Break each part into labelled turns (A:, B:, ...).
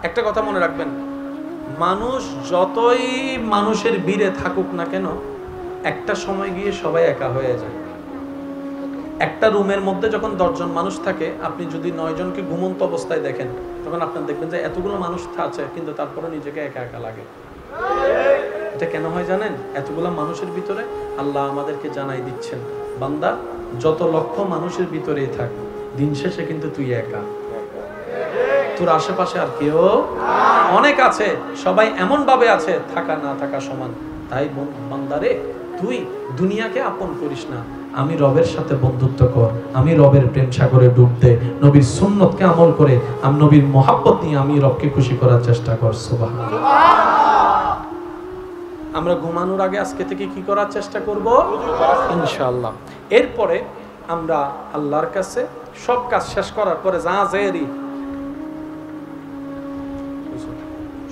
A: একটা কথা মনে রাখবেন, মানুষ যতই মানুষের ভিড়ে থাকুক না কেন, একটা সময় গিয়ে সবাই একা হয়ে যায়। একটা রুমের মধ্যে যখন 10 জন মানুষ থাকে, আপনি যদি 9 জনকে ঘুমন্ত অবস্থায় দেখেন, তখন আপনার দেখবেন যে এতগুলো মানুষ আছে কিন্তু তারপরে নিজেকে একা একা লাগে। এটা কেন হয় জানেন? এতগুলো মানুষের ভিতরে আল্লাহ আমাদেরকে জানাই দিচ্ছেন, বান্দা যত লক্ষ মানুষের ভিতরেই থাক, দিন শেষে কিন্তু তুই একা। তোর আশেপাশে আর কেউ অনেক আছে, সবাই এমন ভাবে আছে থাকা না থাকা সমান। তাই বান্দারে, তুই দুনিয়াকে আপন করিস না, আমি রবের সাথে বন্ধুত্ব কর, আমি রবের প্রেম সাগরে ডুব দে, নবীর সুন্নতকে আমল করে আমি নবীর মহাব্বত নিয়ে আমি রবকে খুশি করার চেষ্টা কর। সুবহানাল্লাহ। আমরা ঘুমানোর আগে আজকে থেকে কি করার চেষ্টা করব? ইনশাআল্লাহ। এরপরে আমরা আল্লাহর কাছে সব কাজ শেষ করার পরে যা জেরি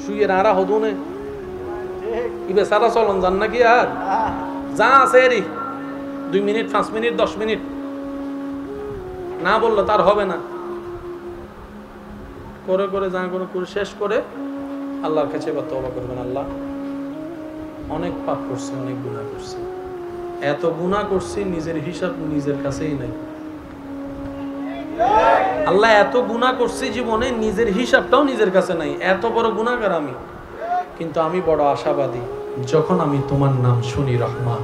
A: শুয়ের আরা হদুনে ইবে সারা চলন জান নাকি আর যা আছে 2 মিনিট 5 মিনিট 10 মিনিট না বললে তার হবে না, করে করে যা করে শেষ করে আল্লাহর কাছে এবার তওবা করবেন। আল্লাহ, অনেক পাপ করছি, অনেক গুনাহ করছি, এত গুনাহ করছি নিজের হিসাব নিজের কাছেই নাই। আল্লাহ, এত গুনাহ করছি জীবনে, নিজের হিসাবটাও নিজের কাছে নাই, এত বড় গুনাহগার আমি। কিন্তু আমি বড় আশাবাদী যখন আমি তোমার নাম শুনি রহমান,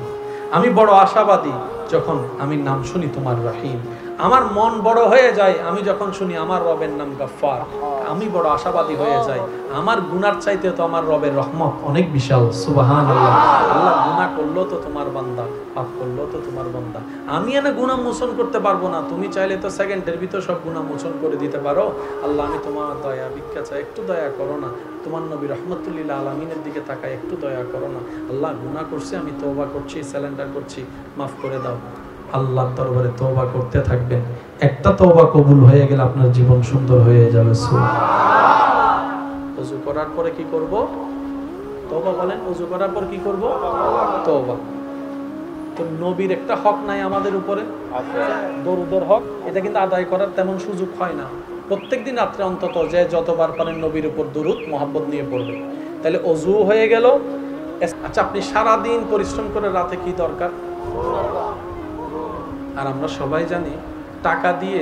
A: আমি বড় আশাবাদী যখন আমি নাম শুনি তোমার রহিম, আমার মন বড় হয়ে যায় আমি যখন শুনি আমার রবের নাম গফফার, আমি বড় আশাবাদী হয়ে যাই। আমার গুনার চাইতে তো আমার রবের রহমত অনেক বিশাল। সুবহানাল্লাহ। আল্লাহ, গুনাহ করলো তো তোমার বান্দা, পাপ করলো তো তোমার বান্দা, আমি এনে গুনাহ মোচন করতে পারবো না, তুমি চাইলে তো সেকেন্ডের ভিতর সব গুনাহ মোচন করে দিতে পারো। আল্লাহ, আমি তোমার দয়া ভিক্ষা চাই, একটু দয়া করো না, তোমার নবী রহমতুল্লিল আলামিনের দিকে তাকায়, একটু দয়া করো না। আল্লাহ, গুনাহ করছি, আমি তওবা করছি, সারেন্ডার করছি, মাফ করে দাও। আল্লাহর দরবারে তওবা করতে থাকবেন, একটা তওবা কবুল হয়ে গেলে আপনার জীবন সুন্দর হয়ে যাবে। সুবহানাল্লাহ। ওযু করার পরে কি করব? তওবা বলেন। ওযু করার পর কি করব? তওবা। তো নবীর একটা হক নাই আমাদের উপরে? আছে। দরুদের হক, এটা কিন্তু আদায় করার তেমন সুযোগ হয় না। প্রত্যেকদিন রাতে অন্তত যে যতবার পারেন নবীর উপর দরুদ মুহাব্বত নিয়ে পড়বে। তাহলে ওযু হয়ে গেল। আচ্ছা, আপনি সারা দিন পরিশ্রম করে রাতে কি দরকার? আর আমরা সবাই জানি টাকা দিয়ে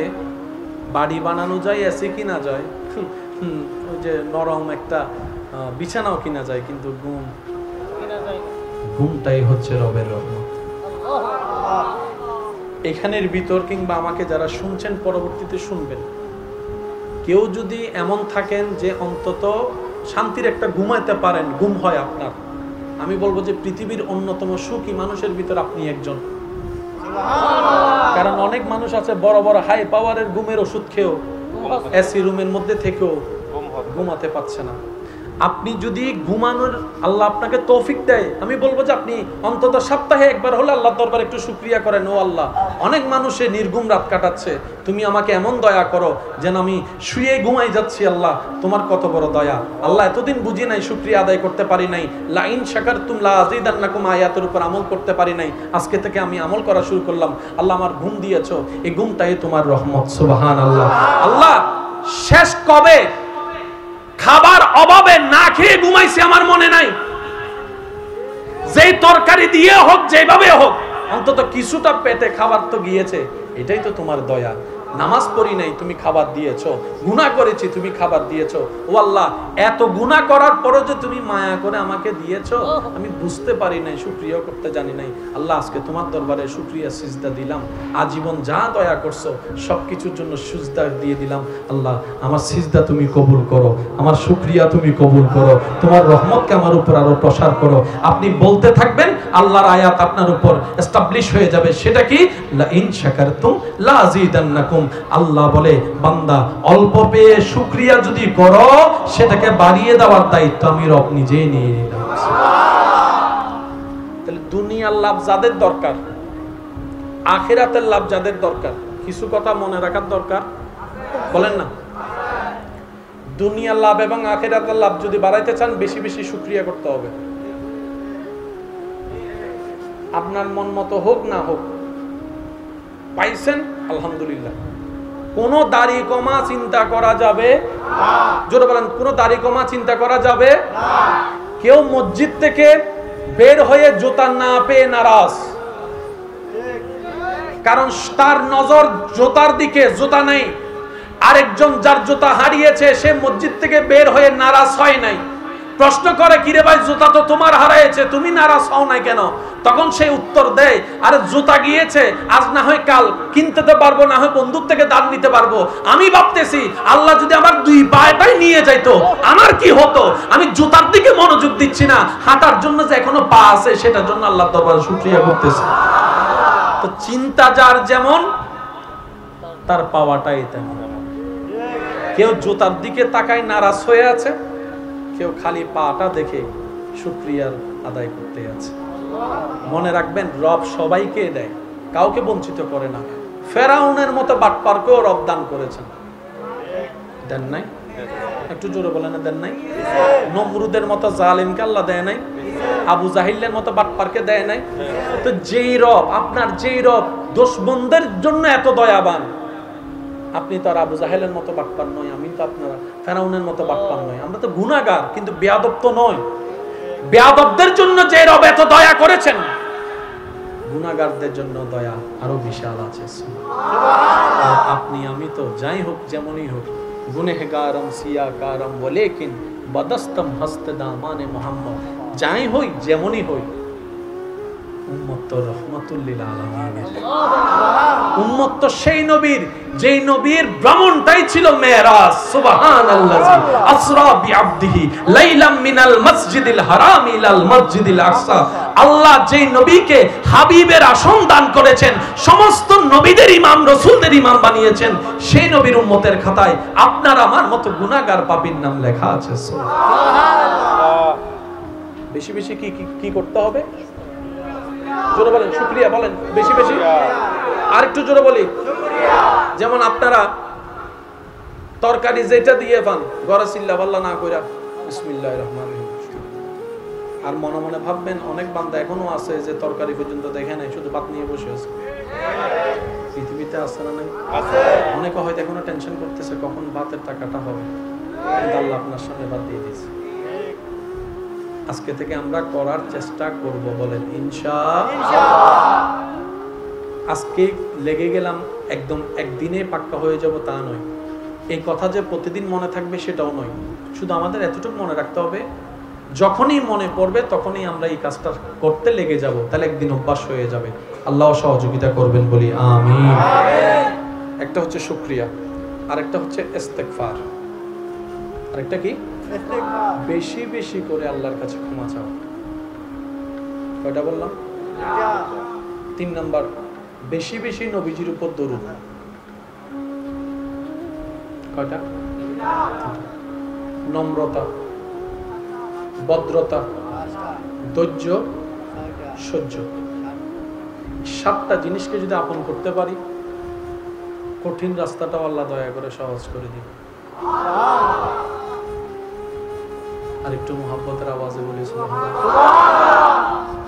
A: বাড়ি বানানো যায়, এসি কিনা যায়, ওই যে নরম একটা বিছানাও কিনা যায়, কিন্তু ঘুমটাই হচ্ছে রবের রহমত। এখানের ভিতর কিংবা আমাকে যারা শুনছেন পরবর্তীতে শুনবেন, কেউ যদি এমন থাকেন যে অন্তত শান্তির একটা ঘুমাইতে পারেন, ঘুম হয় আপনার, আমি বলবো যে পৃথিবীর অন্যতম সুখী মানুষের ভিতর আপনি একজন। কারণ অনেক মানুষ আছে বড় বড় হাই পাওয়ারের ঘুমের ওষুধ খেয়েও, এসি রুমের মধ্যে থেকেও ঘুমাতে পারছে না। আপনি যদি ঘুমানোর আল্লাহ আপনাকে তৌফিক দেয়, আমি বলবো যে আপনি অন্তত সপ্তাহে একবার হলে আল্লাহর দরবারে একটু শুকরিয়া করেন, ও আল্লাহ, অনেক মানুষে নির্ঘুম রাত কাটাচ্ছে, তুমি আমাকে এমন দয়া করো যেন আমি শুয়ে ঘুমাই যাচ্ছি। আল্লাহ, তোমার কত বড় দয়া। আল্লাহ, এতদিন বুঝি নাই, শুকরিয়া আদায় করতে পারি নাই, লা ইন শাকারতুম লা আযীদান্নাকুম আয়াতের উপর আমল করতে পারি নাই, আজকে থেকে আমি আমল করা শুরু করলাম। আল্লাহ, আমার ঘুম দিয়েছো, এই ঘুমটাই তোমার রহমত। সুবহানাল্লাহ। আল্লাহ, শেষ কবে খাবার অভাবে না খেয়ে ঘুমাইছি আমার মনে নাই। যেই তরকারি দিয়ে হোক, যেভাবে হোক, অন্তত কিছুটা পেটে খাবার তো গিয়েছে, এটাই তো তোমার দয়া। নামাজ পড়ি নাই, তুমি খাবার দিয়েছো, গুনাহ করেছি, তুমি খাবার দিয়েছো। ও আল্লাহ, এত গুনাহ করার পরও যে তুমি মায়া করে আমাকে দিয়েছো, আমি বুঝতে পারি নাই, শুকরিয়া করতে জানি নাই। আল্লাহ, আজকে তোমার দরবারে শুকরিয়া সিজদা দিলাম, আজীবন যা দয়া করছো সবকিছুর জন্য সিজদা দিয়ে দিলাম। আল্লাহ, আমার সিজদা তুমি কবুল করো, আমার শুকরিয়া তুমি কবুল করো, তোমার রহমতকে আমার উপর আরো প্রসার করো। আপনি বলতে থাকবেন, আল্লাহর আয়াত আপনার উপর এস্টাবলিশ হয়ে যাবে। সেটা কি? লা ইন শাকারতুম লা আযীদান্নাকুম। আল্লাহ বলে, বান্দা অল্প পেয়ে শুকরিয়া যদি করো, সেটাকে বাড়িয়ে দেওয়ার দায়িত্ব আমি রব নিজেই নিয়ে নিলাম। তাহলে দুনিয়ার লাভ যাদের দরকার, আখিরাতের লাভ যাদের দরকার, কিছু কথা মনে রাখার দরকার, বলেন না? দুনিয়ার লাভ এবং আখিরাতের লাভ যদি বাড়াইতে চান, বেশি বেশি শুকরিয়া করতে হবে। আপনার মন মতো হোক না হোক, পাইছেন আলহামদুলিল্লাহ। কোন দাড়ি কমা চিন্তা করা যাবে জোরে বলেন, কোনো দাড়ি কমা চিন্তা করা যাবে না। কেউ মসজিদ থেকে বের হয়ে জুতা না পেয়ে নারাজ, কারণ তার নজর জুতার দিকে, জুতা নেই। আরেকজন যার জুতা হারিয়েছে সে মসজিদ থেকে বের হয়ে নারাজ হয় নাই, প্রশ্ন করে, কিরে ভাই জুতা তো তোমার হারিয়েছে, তুমি নারাজ হও নাই কেন? তখন সে উত্তর দেয়, আরে জুতা গিয়েছে, আজ না হয় কাল কিনতে তো পারবো, না হয় বন্ধুর থেকে দান নিতে পারবো। আমি ভাবতেছি আল্লাহ যদি আমার দুই পায়টাই নিয়ে যাইতো আমার কি হতো? আমি জুতার দিকে মনোযোগ দিচ্ছি না, হাঁটার জন্য যে এখনো পা আছে সেটার জন্য আল্লাহ দরবারে শুকরিয়া করতেছি। তো চিন্তা যার যেমন তার পাওয়াটাই তেমন। কেউ জুতার দিকে তাকায় নারাজ হয়ে আছে, কেউ খালি পাটা দেখে শুকরিয়ার আদায় করতে আছে। মনে রাখবেন, রব সবাইকে দেয়, কাউকে বঞ্চিত করে না। ফেরাউনের মতো বাটপারকেও রব দান করেছেন, দেন নাই? একটু জোরে বলেন, দেন নাই? নমরুদের মতো জালিমকে আল্লাহ দেয় নাই? আবু জাহিলের মতো বাটপারকে দেয় নাই? তো যেই রব, আপনার যেই রব দুশমনদের জন্য এত দয়াবান, আপনি তো আর আবু জাহেলের মতো বাটপার নয়, আমি তো আপনারা ফেরাউনের মতো বাটপার নয়। আমরা তো গুনাহগার, কিন্তু বেয়াদব তো নয়। বেয়াদবদের জন্য যে রব এত দয়া করেছেন, গুনাহগারদের জন্য দয়া আরো বিশাল আছে। আর আপনি আমি তো যাই হোক, যেমনই হোক, গুনেহগারম সিয়াকারম ওয়ালাকিন বদস্তম হস্ত দামানে মুহাম্মদ, যাই হই যেমনই হই, উম্মত তো রাহমাতুল লিল আলামিন। উম্মত তো সেই নবীর, যেই নবীর ভ্রমণটাই ছিল মেরাজ। সুবহানাল্লাযী আসরা বিআবদিহি লাইলাম মিনাল মসজিদিল হারাম ইলাল মসজিদিল আকসা। আল্লাহ যেই নবীকে হাবিবের আসন দান করেছেন, সমস্ত নবীদের ইমাম, রাসূলদের ইমাম বানিয়েছেন, সেই নবীর উম্মতের খাতায় আপনার আমার মতো গুনাহগার পাপীর নাম লেখা আছে। সুবহানাল্লাহ। বেশি বেশি কি করতে হবে? জোরে বলেন, শুকরিয়া বলেন, বেশি বেশি। আর একটু জোরে বলি, যেমন আপনারা তরকারি যেটা দিয়ে পান, গড়া চিল্লা পাল্লা না কইরা বিসমিল্লাহির রহমানির রহিম, আর মনে মনে ভাববেন অনেক বান্দা এখনো আছে যে তরকারি পর্যন্ত দেখে নাই, শুধু ভাত নিয়ে বসে আছে। পৃথিবীতে আছে না নাই? আছে। অনেকে হয়তো এখনো টেনশন করতেছে কখন ভাতের টাকাটা হবে, কিন্তু আল্লাহ আপনার সামনে ভাত দিয়ে দিয়েছে। আজকে থেকে আমরা করার চেষ্টা করব, বলেন ইনশাআল্লাহ। আজকে লেগে গেলাম একদম একদিনে পাক্কা হয়ে যাব তা নয়, এই কথা যে প্রতিদিন মনে থাকবে সেটাও নয়। শুধু আমাদের এতটুকু মনে রাখতে হবে, যখনই মনে পড়বে তখনই আমরা এই কাজটা করতে লেগে যাব, তাহলে একদিন অভ্যাস হয়ে যাবে। আল্লাহ সহযোগিতা করবেন, বলি আমিন। একটা হচ্ছে শুকরিয়া, আরেকটা হচ্ছে ইস্তেগফার, আরেকটা কি? বেশি বেশি করে আল্লাহর কাছে ক্ষমা চাও। কয়টা বললাম? 3 নাম্বার, বেশি বেশি নবীজির উপর দরুদ। কয়টা? নম্রতা, ভদ্রতা, ধৈর্য, সহ্য। 7টা জিনিসকে যদি আপন করতে পারি, কঠিন রাস্তাটাও আল্লাহ দয়া করে সহজ করে দিবে। আর একটু মুহাব্বতের আওয়াজে বলি সুবহানাল্লাহ।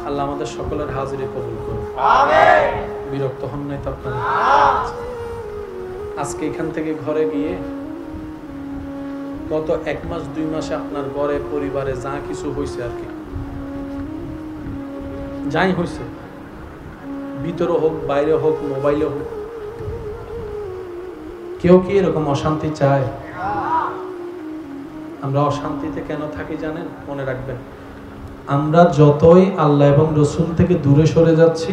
A: আল্লাহ আমাদের সকলের হাজিরি কবুল করুন, আমিন। বিরক্ত হন নাই তো আপনারা? আজকে এখান থেকে ঘরে গিয়ে গত 1 মাস 2 মাসে আপনার ঘরে পরিবারে যা কিছু হয়েছে, আর কি যাই হয়েছে, ভিতরে হোক বাইরে হোক মোবাইলে হোক, কেউ কি এরকম অশান্তি চায়? আমরা অশান্তিতে কেন থাকি জানেন? মনে রাখবেন, আমরা যতই আল্লাহ এবং রসুল থেকে দূরে সরে যাচ্ছি,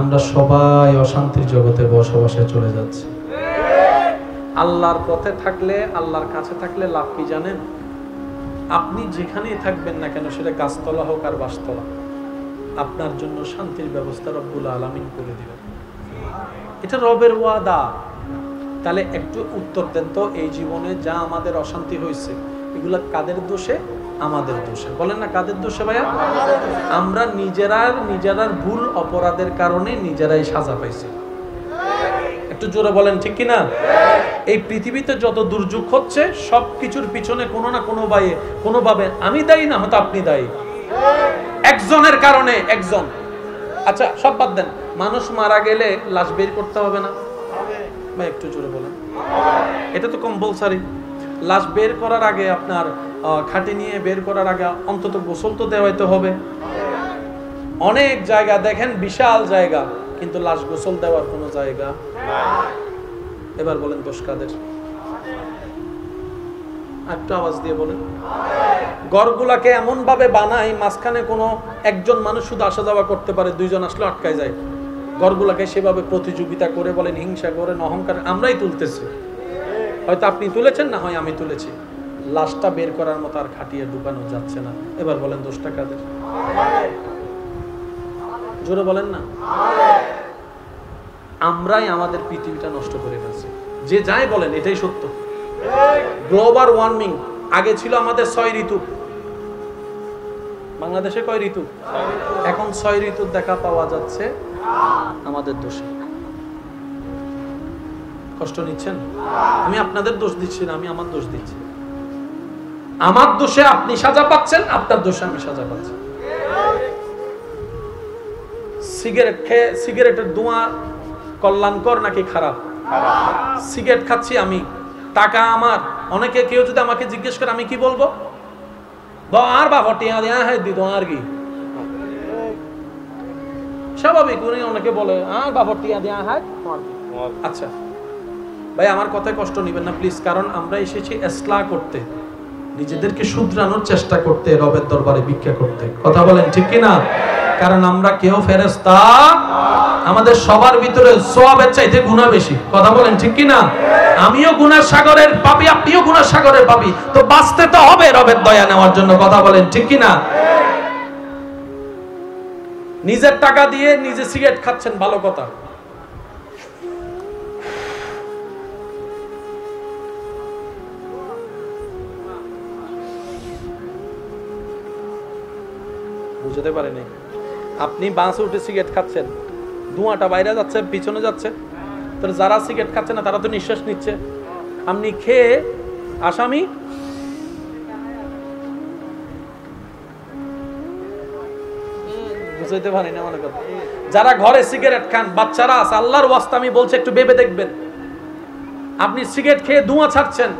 A: আমরা সবাই অশান্তির জগতে বসবাসে চলে যাচ্ছি। আল্লাহর পথে থাকলে, আল্লাহর কাছে থাকলে লাভ কি জানেন? আপনি যেখানেই থাকবেন না কেন, সেটা গাছতলা হোক আর বাসতলা, আপনার জন্য শান্তির ব্যবস্থা রব্বুল আলামিন করে দিবেন। এটা রবের ওয়াদা। তাহলে একটু উত্তর দেন তো, এই জীবনে যা আমাদের অশান্তি হয়েছে, এগুলা কাদের দোষে? আমাদের দোষে। বলেন না কাদের দোষে ভাইয়া? আমরা নিজেরার ভুল অপরাধের কারণে নিজেরাই সাজা পাইছি। একটু জোরে বলেন, ঠিক কিনা? এই পৃথিবীতে যত দুর্যোগ হচ্ছে, সবকিছুর পিছনে কোনো না কোনোভাবে আমি দায়ী, না হয়তো আপনি দায়ী। একজনের কারণে একজন। আচ্ছা সব বাদ দেন, মানুষ মারা গেলে লাশ বের করতে হবে না ভাই? একটু জোরে বলেন। এটা তো কম্পালসারি। লাশ বের করার আগে আপনার খাটে নিয়ে বের করার আগে অন্তত গোসল তো দেওয়াইতে হবে। অনেক জায়গা দেখেন বিশাল জায়গা, কিন্তু লাশ গোসল দেওয়ার কোনো জায়গা। এবার বলেন দোষ কাদের? একটু আওয়াজ দিয়ে বলেন। ঘরগুলাকে এমন ভাবে বানাই মাঝখানে কোনো একজন মানুষ শুধু আসা যাওয়া করতে পারে, দুইজন আসলে আটকায় যায়। ঘরগুলাকে সেভাবে প্রতিযোগিতা করে বলেন, হিংসা করেন, অহংকার, আমরাই তুলতেছি। হয়তো আপনি তুলেছেন, না হয় আমি তুলেছি। লাশটা বের করার মতো আর খাটিয়ে ঢুকানো যাচ্ছে না। এবার বলেন দোষটা কাদের? জোরে বলেন না। আমরাই আমাদের পৃথিবীটা নষ্ট করে ফেলছি। যে যাই বলেন, এটাই সত্য। গ্লোবাল ওয়ার্মিং, আগে ছিল আমাদের 6 ঋতু। বাংলাদেশে কয় ঋতু? এখন 6 ঋতুর দেখা পাওয়া যাচ্ছে আমাদের দোষে। কষ্ট নিচ্ছেন? আমি আপনাদের দোষ দিচ্ছি না, আমি আমার দোষ দিচ্ছি। আমার দোষে আপনি সাজা পাচ্ছেন, আপনার দোষে আমি সাজা পাচ্ছি। সিগারেট খেয়ে সিগারেটের ধোঁয়া কল্যাণকর নাকি খারাপ? সিগারেট খাচ্ছি আমি, টাকা আমার। অনেকে কেউ যদি আমাকে জিজ্ঞেস করে, আমি কি বলবো? আর বাবা টিয়া দেয়া হয় দিত আর কি, স্বাভাবিক। উনি অনেকে বলে আর বাবা টিয়া দেয়া হয়। আচ্ছা ভাই, আমার কথায় কষ্ট নিবেন না প্লিজ, কারণ আমরা এসেছি ইসলাহ করতে, নিজেদেরকে শুধরানোর চেষ্টা করতে, রবের দরবারে ভিক্ষা করতে। কথা বলেন ঠিক কি না? কারণ আমরা কেউ ফেরেশতা, আমাদের সবার ভিতরে সওয়াবের চাইতে গুনাহ বেশি। কথা বলেন ঠিক কি না? আমিও গুনার সাগরের পাপী, আপনিও গুনার সাগরের পাপী, তো বাঁচতে তো হবে রবের দয়া নেওয়ার জন্য। কথা বলেন ঠিক কি না? নিজের টাকা দিয়ে নিজে সিগারেট খাচ্ছেন, ভালো কথা। বুঝতে পারেনি? আপনি বাসে উঠে সিগারেট খাচ্ছেন, ধোঁয়াটা বাইরে যাচ্ছে, পিছনে যাচ্ছে, তো যারা সিগারেট খাচ্ছে না তারা তো নিঃশ্বাস নিচ্ছে। আপনি খেয়ে আসামি। বুঝতে পারেন না? মনে করেন যারা ঘরে সিগারেট খান, বাচ্চারা আছে, আল্লাহর ওয়াস্তে আমি বলছি একটু ভেবে দেখবেন। আপনি সিগারেট খেয়ে ধোঁয়া ছাড়ছেন,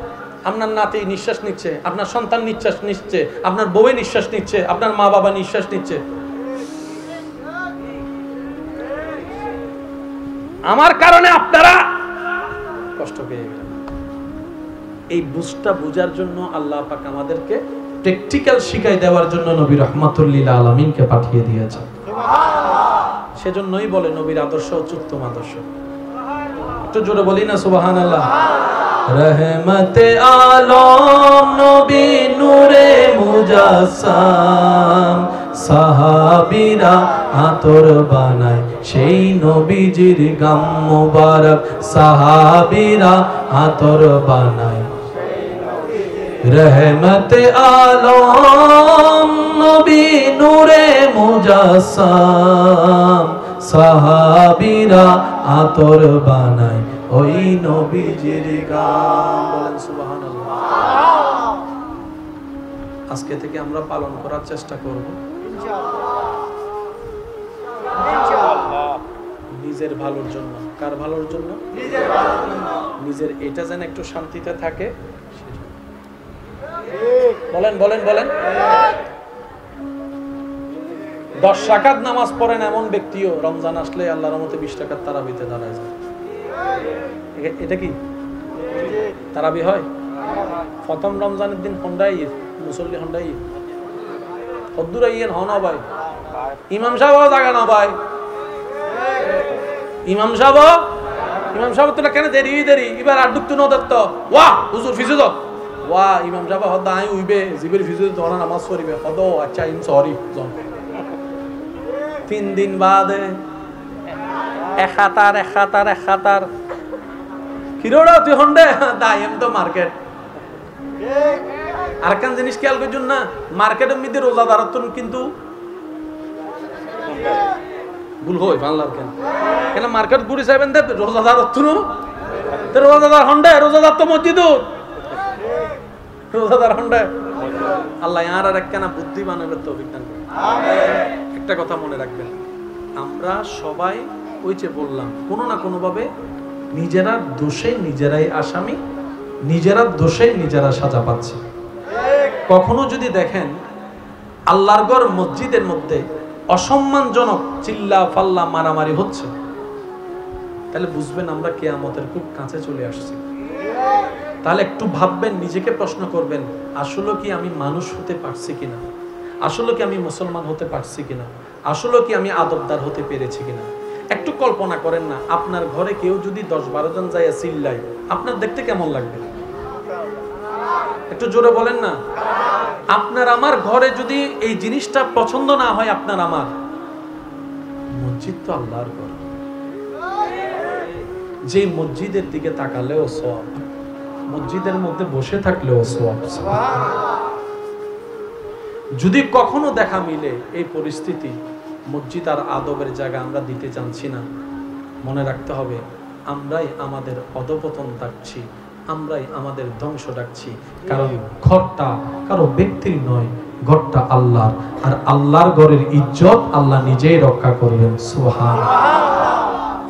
A: আপনার নাতি নিঃশ্বাস নিচ্ছে, আপনার সন্তান নিঃশ্বাস নিচ্ছে, আপনার বউ নিঃশ্বাস নিচ্ছে, আপনার মা বাবা নিঃশ্বাস নিচ্ছে। আমার কারণে আপনারা কষ্ট পেয়ে গেলেন। এই বুঝটা বোঝার জন্য আল্লাহ পাক আমাদেরকে প্র্যাকটিক্যাল শিখাই দেওয়ার জন্য নবী রাহমাতুল লিল আলামিনকে পাঠিয়ে দিয়েছেন। সেজন্যই বলে নবীর আদর্শ হচ্ছে উত্তম আদর্শ। একটু জোরে বলি না সুবহানাল্লাহ। রহমতে আলম নবী নূরে মুজাসসাম, সাহাবীরা আতর বানায় সেই নবীজির গাম মোবারক, সাহাবীরা আতর বানায় রহমতে আলম নবী নূরে মুজাসসাম, সাহাবীরা আতর বানায় ওই নবীজির গাম। বলেন সুবহানাল্লাহ। আজকে থেকে আমরা পালন করার চেষ্টা করব ইনশাআল্লাহ, নিজের ভালোর জন্য। কার ভালোর জন্য? নিজের ভালোর জন্য। নিজের এটা যেন একটু শান্তিতে থাকে। বলেন বলেন বলেন। 10 রাকাত নামাজ পড়েন এমন ব্যক্তিও রমজান আসলে আল্লাহর রহমতে 20 রাকাত তারাবিতে দাঁড়ায় যায়। এটা কি তারাবি হয়? প্রথম রমজানের দিন হন্ডাই মুসল্লি হন্ডাই হদ্দুর আইয়েন হনা ভাই, ইমাম সাহেব জায়গা না ভাই, ইমাম সাহেব তো কেন দেরি দেরি, এবার আর ডুবতে ন দত্ত ওয়াহ হুজুর ফিজু দাও, ওয়াহ ইমাম সাহেব হদ আই উইবে জিবের ফিজু ধরা নামাজ পড়িবে হদ আচ্ছা ইন সরি জন। 3 দিন বাদে এক হাতার কিরোড়া তুই হন্ডে দাই এম তো মার্কেট। আরেকখান জিনিস খেয়াল করছুন না, মার্কেটের মধ্যে রোজাদারত্ব কিন্তু ভুল হয় বাংলার কেন মার্কেট ঘুরি চাইবেন দে রোজাদারত্ব রোজাদার হন্ডে, রোজাদার তো মসজিদ রোজাদার হন্ডে। আল্লাহ আর একখানা বুদ্ধি বানাবে তো অভিজ্ঞান। একটা কথা মনে রাখবেন, আমরা সবাই ওই যে বললাম কোনো না কোনো ভাবে নিজেরা দোষে নিজেরাই আসামি, নিজেরা দোষে নিজেরা সাজা পাচ্ছে। কখনো যদি দেখেন আল্লাহর ঘর মসজিদের মধ্যে অসম্মানজনক চিল্লা ফাল্লা মারামারি হচ্ছে, তাহলে বুঝবেন আমরা কিয়ামতের খুব কাছে চলে আসছি। তাহলে একটু ভাববেন, নিজেকে প্রশ্ন করবেন, আসলে কি আমি মানুষ হতে পারছি কিনা, আসলে কি আমি মুসলমান হতে পারছি কিনা, আসলে কি আমি আদবদার হতে পেরেছি কিনা। একটু কল্পনা করেন না, আপনার ঘরে কেউ যদি 10-12 জন যায় চিল্লায়, আপনার দেখতে কেমন লাগবে? একটু জোরে বলেন না। আপনার আমার ঘরে যদি এই জিনিসটা পছন্দ না হয়, আপনার আমার, মসজিদ তো আল্লাহর ঘর, যে মসজিদের দিকে তাকালেও সওয়াব, মসজিদের মধ্যে বসে থাকলেও সওয়াব। যদি কখনো দেখা মিলে এই পরিস্থিতি, মসজিদ আর আদবের জায়গা আমরা দিতে জানছি না, মনে রাখতে হবে আমরাই আমাদের অধপতন ডাকছি, আমরাই আমাদের ধ্বংস ডাকছি। কারণ ঘরটা কারো ব্যক্তির নয়, ঘরটা আল্লাহর, আর আল্লাহর ঘরের ইজ্জত আল্লাহ নিজেই রক্ষা করবেন। সুবহানাল্লাহ।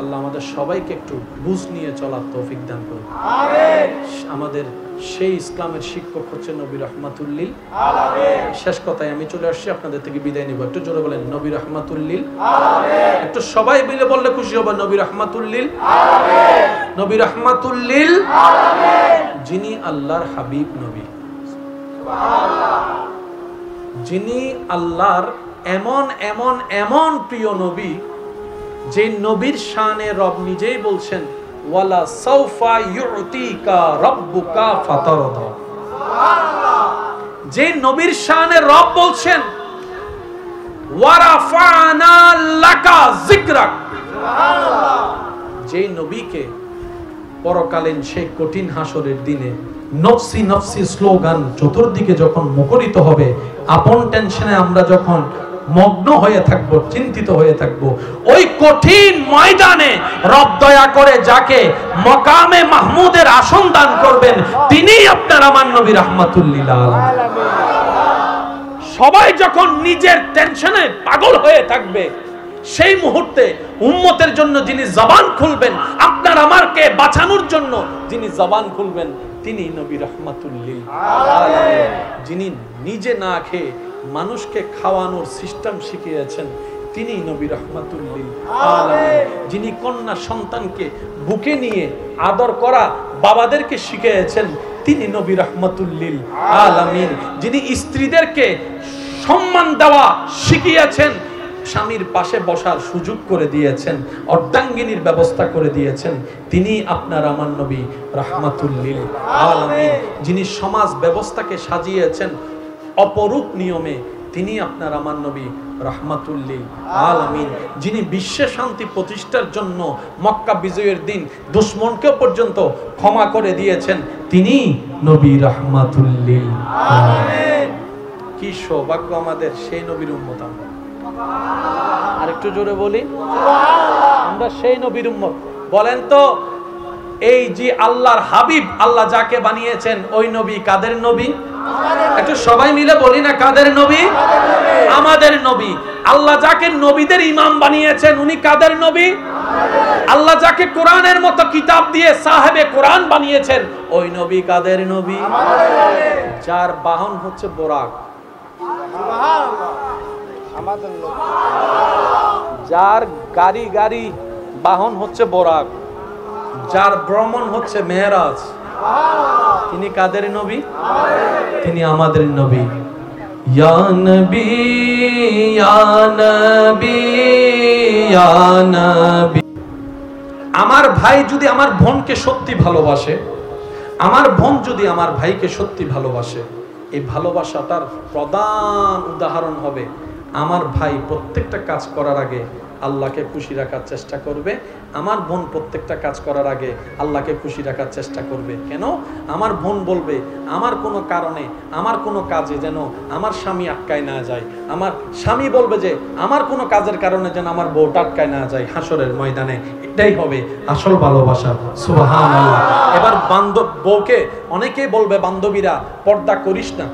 A: আল্লাহ আমাদের সবাইকে একটু বুঝ নিয়ে চলার তৌফিক দান করুন। আমিন। আমাদের সেই ইসলামের শিক্ষক হচ্ছে নবী রাহমাতুল লিল আলামিন। শেষ কথায় আমি চলে আসছি, আপনাদের থেকে বিদায় নিব। একটু জোরে বলেন নবী রাহমাতুল লিল আলামিন। একটু সবাই মিলে বললে খুশি হবে, নবী রাহমাতুল লিল আলামিন। নবী রাহমাতুল লিল আলামিন, যিনি আল্লাহর হাবিব নবী, সুবহানাল্লাহ, যিনি আল্লাহর এমন এমন এমন প্রিয় নবী, যে নবীর শানে রব নিজেই বলছেন ওয়ালা সাউফা ইউতিকা রাব্বুকা ফাতারদা। সুবহানাল্লাহ। যে নবীর শানে রব বলছেন ওয়া রাফা'না লাকা যিকরাক। সুবহানাল্লাহ। যে নবীকে পরকালীন সেই কঠিন হাসরের দিনে নফসি নফসি স্লোগান চতুর্দিকে যখন মুখরিত হবে, আপন টেনশনে আমরা যখন মগ্ন হয়ে থাকবো, চিন্তিত হয়ে থাকবো, ওই কঠিন ময়দানে রব দয়া করে যাকে মকামে মাহমুদের আসন দান করবেন, তিনি আপনার আমার নবী রাহমাতুল লিল আলামিন। সবাই যখন নিজের টেনশনে পাগল হয়ে থাকবে, সেই মুহূর্তে উম্মতের জন্য যিনি জবান খুলবেন, আপনার আমারকে বাঁচানোর জন্য যিনি জবান খুলবেন, তিনি নবী রাহমাতুল লিল আলামিন। যিনি নিজে না খেয়ে মানুষকে খাওয়ানোর সিস্টেম শিখিয়েছেন, তিনি নবী রাহমাতুল লিল আলামিন। যিনি কন্যা সন্তানকে বুকে নিয়ে আদর করা বাবাদেরকে শিখিয়েছেন, তিনি নবী রাহমাতুল লিল আলামিন। যিনি স্ত্রীদেরকে সম্মান দেওয়া শিখিয়েছেন, স্বামীর পাশে বসার সুযোগ করে দিয়েছেন, অর্ধাঙ্গিনীর ব্যবস্থা করে দিয়েছেন, তিনি আপনার আমার নবী রাহমাতুল লিল আলামিন। যিনি সমাজ ব্যবস্থাকে সাজিয়েছেন অপরূপ নিয়মে, তিনি আপনার আমার নবী রাহমাতুল লিল আলামিন। যিনি বিশ্বে শান্তি প্রতিষ্ঠার জন্য মক্কা বিজয়ের দিন দুশমনকে পর্যন্ত ক্ষমা করে দিয়েছেন, তিনি নবী রাহমাতুল লিল আলামিন। কি সৌভাগ্য আমাদের, সেই নবীর উম্মত আমরা। আরেকটু জোরে বলি, আমরা সেই নবীর উম্মত। বলেন তো, এই যে আল্লাহর হাবিব, আল্লাহ যাকে বানিয়েছেন, ওই নবী কাদের নবী? একটু সবাই মিলে বলি না, কাদের নবী? আমাদের নবী। আল্লাহ যাকে নবীদের ইমাম বানিয়েছেন, উনি কাদের নবী? আল্লাহ যাকে কোরআনের মতো কিতাব দিয়ে সাহেবে কোরআন বানিয়েছেন, ওই নবী কাদের নবী? যার বাহন হচ্ছে বোরাক, যার গাড়ি গাড়ি বাহন হচ্ছে বোরাক, যার ভ্রমণ হচ্ছে মেরাজ, তিনি কাদের নবী? তিনি আমাদের নবী। ইয়া নবী ইয়া নবী ইয়া নবী। আমার ভাই যদি আমার বোনকে সত্যি ভালোবাসে, আমার বোন যদি আমার ভাইকে সত্যি ভালোবাসে, এই ভালোবাসাটার প্রধান উদাহরণ হবে আমার ভাই প্রত্যেকটা কাজ করার আগে আল্লাহকে খুশি রাখার চেষ্টা করবে, আমার বোন প্রত্যেকটা কাজ করার আগে আল্লাহকে খুশি রাখার চেষ্টা করবে। কেন? আমার বোন বলবে আমার কোনো কারণে, আমার কোনো কাজে যেন আমার স্বামী আটকায় না যায়, আমার স্বামী বলবে যে আমার কোনো কাজের কারণে যেন আমার বউটা আটকায় না যায় হাসরের ময়দানে। এটাই হবে আসল ভালোবাসা। সুবহানাল্লাহ। এবার বউকে অনেকেই বলবে, বান্ধবীরা, পর্দা করিস না,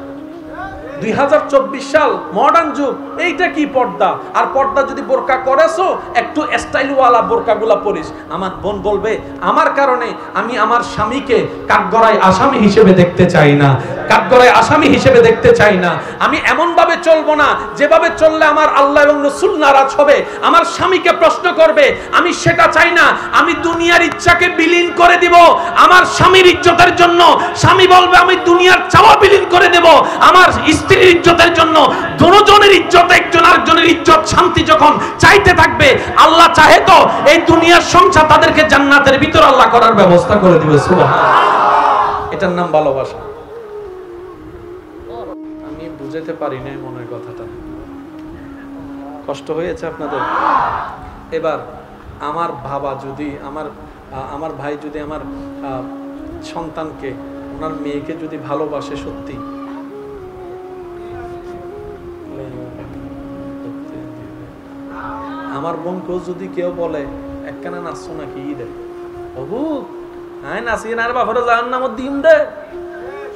A: 2024 সাল, মডার্ন যুগ, এইটা কি পর্দা? আর পর্দা যদি বোরকা করেছো, একটু স্টাইলওয়ালা বোরকাগুলা পরিস। আমার বোন বলবে আমার কারণে আমি আমার স্বামীকে কাঠগড়ায় আসামি হিসেবে দেখতে চাই না, কাঠগড়ায় আসামি হিসেবে দেখতে চাই না। আমি এমন ভাবে চলবো না যেভাবে চললে আমার আল্লাহ এবং রাসূল নারাজ হবে, আমার স্বামীকে প্রশ্ন করবে, আমি সেটা চাই না। আমি দুনিয়ার ইচ্ছাকে বিলীন করে দিব আমার স্বামীর ইজ্জতের জন্য। স্বামী বলবে আমি দুনিয়ার চাওয়া বিলীন করে দেব আমার স্ত্রীর ইজ্জতের জন্য। দুজনের ইজ্জত, একজন আরেকজনের ইজ্জত, শান্তি যখন চাইতে থাকবে, আল্লাহ চাহে তো এই দুনিয়ার সংসার তাদেরকে জান্নাতের ভিতর আল্লাহ করার ব্যবস্থা করে দিবে। সুবহানাল্লাহ। এটার নাম ভালোবাসা। আমি বুঝাতে পারি না মনের কথাটা, কষ্ট হয়েছে আপনাদের? এবার আমার বাবা যদি, আমার ভাই যদি আমার সন্তানকে, ওনার মেয়েকে যদি ভালোবাসে সত্যি, আমার বোনকেও যদি কেউ বলে একখানা নাচছো নাকি দে, বাবু আয় নাচি না, আর বাপরে জাহান্নামের দিন দে,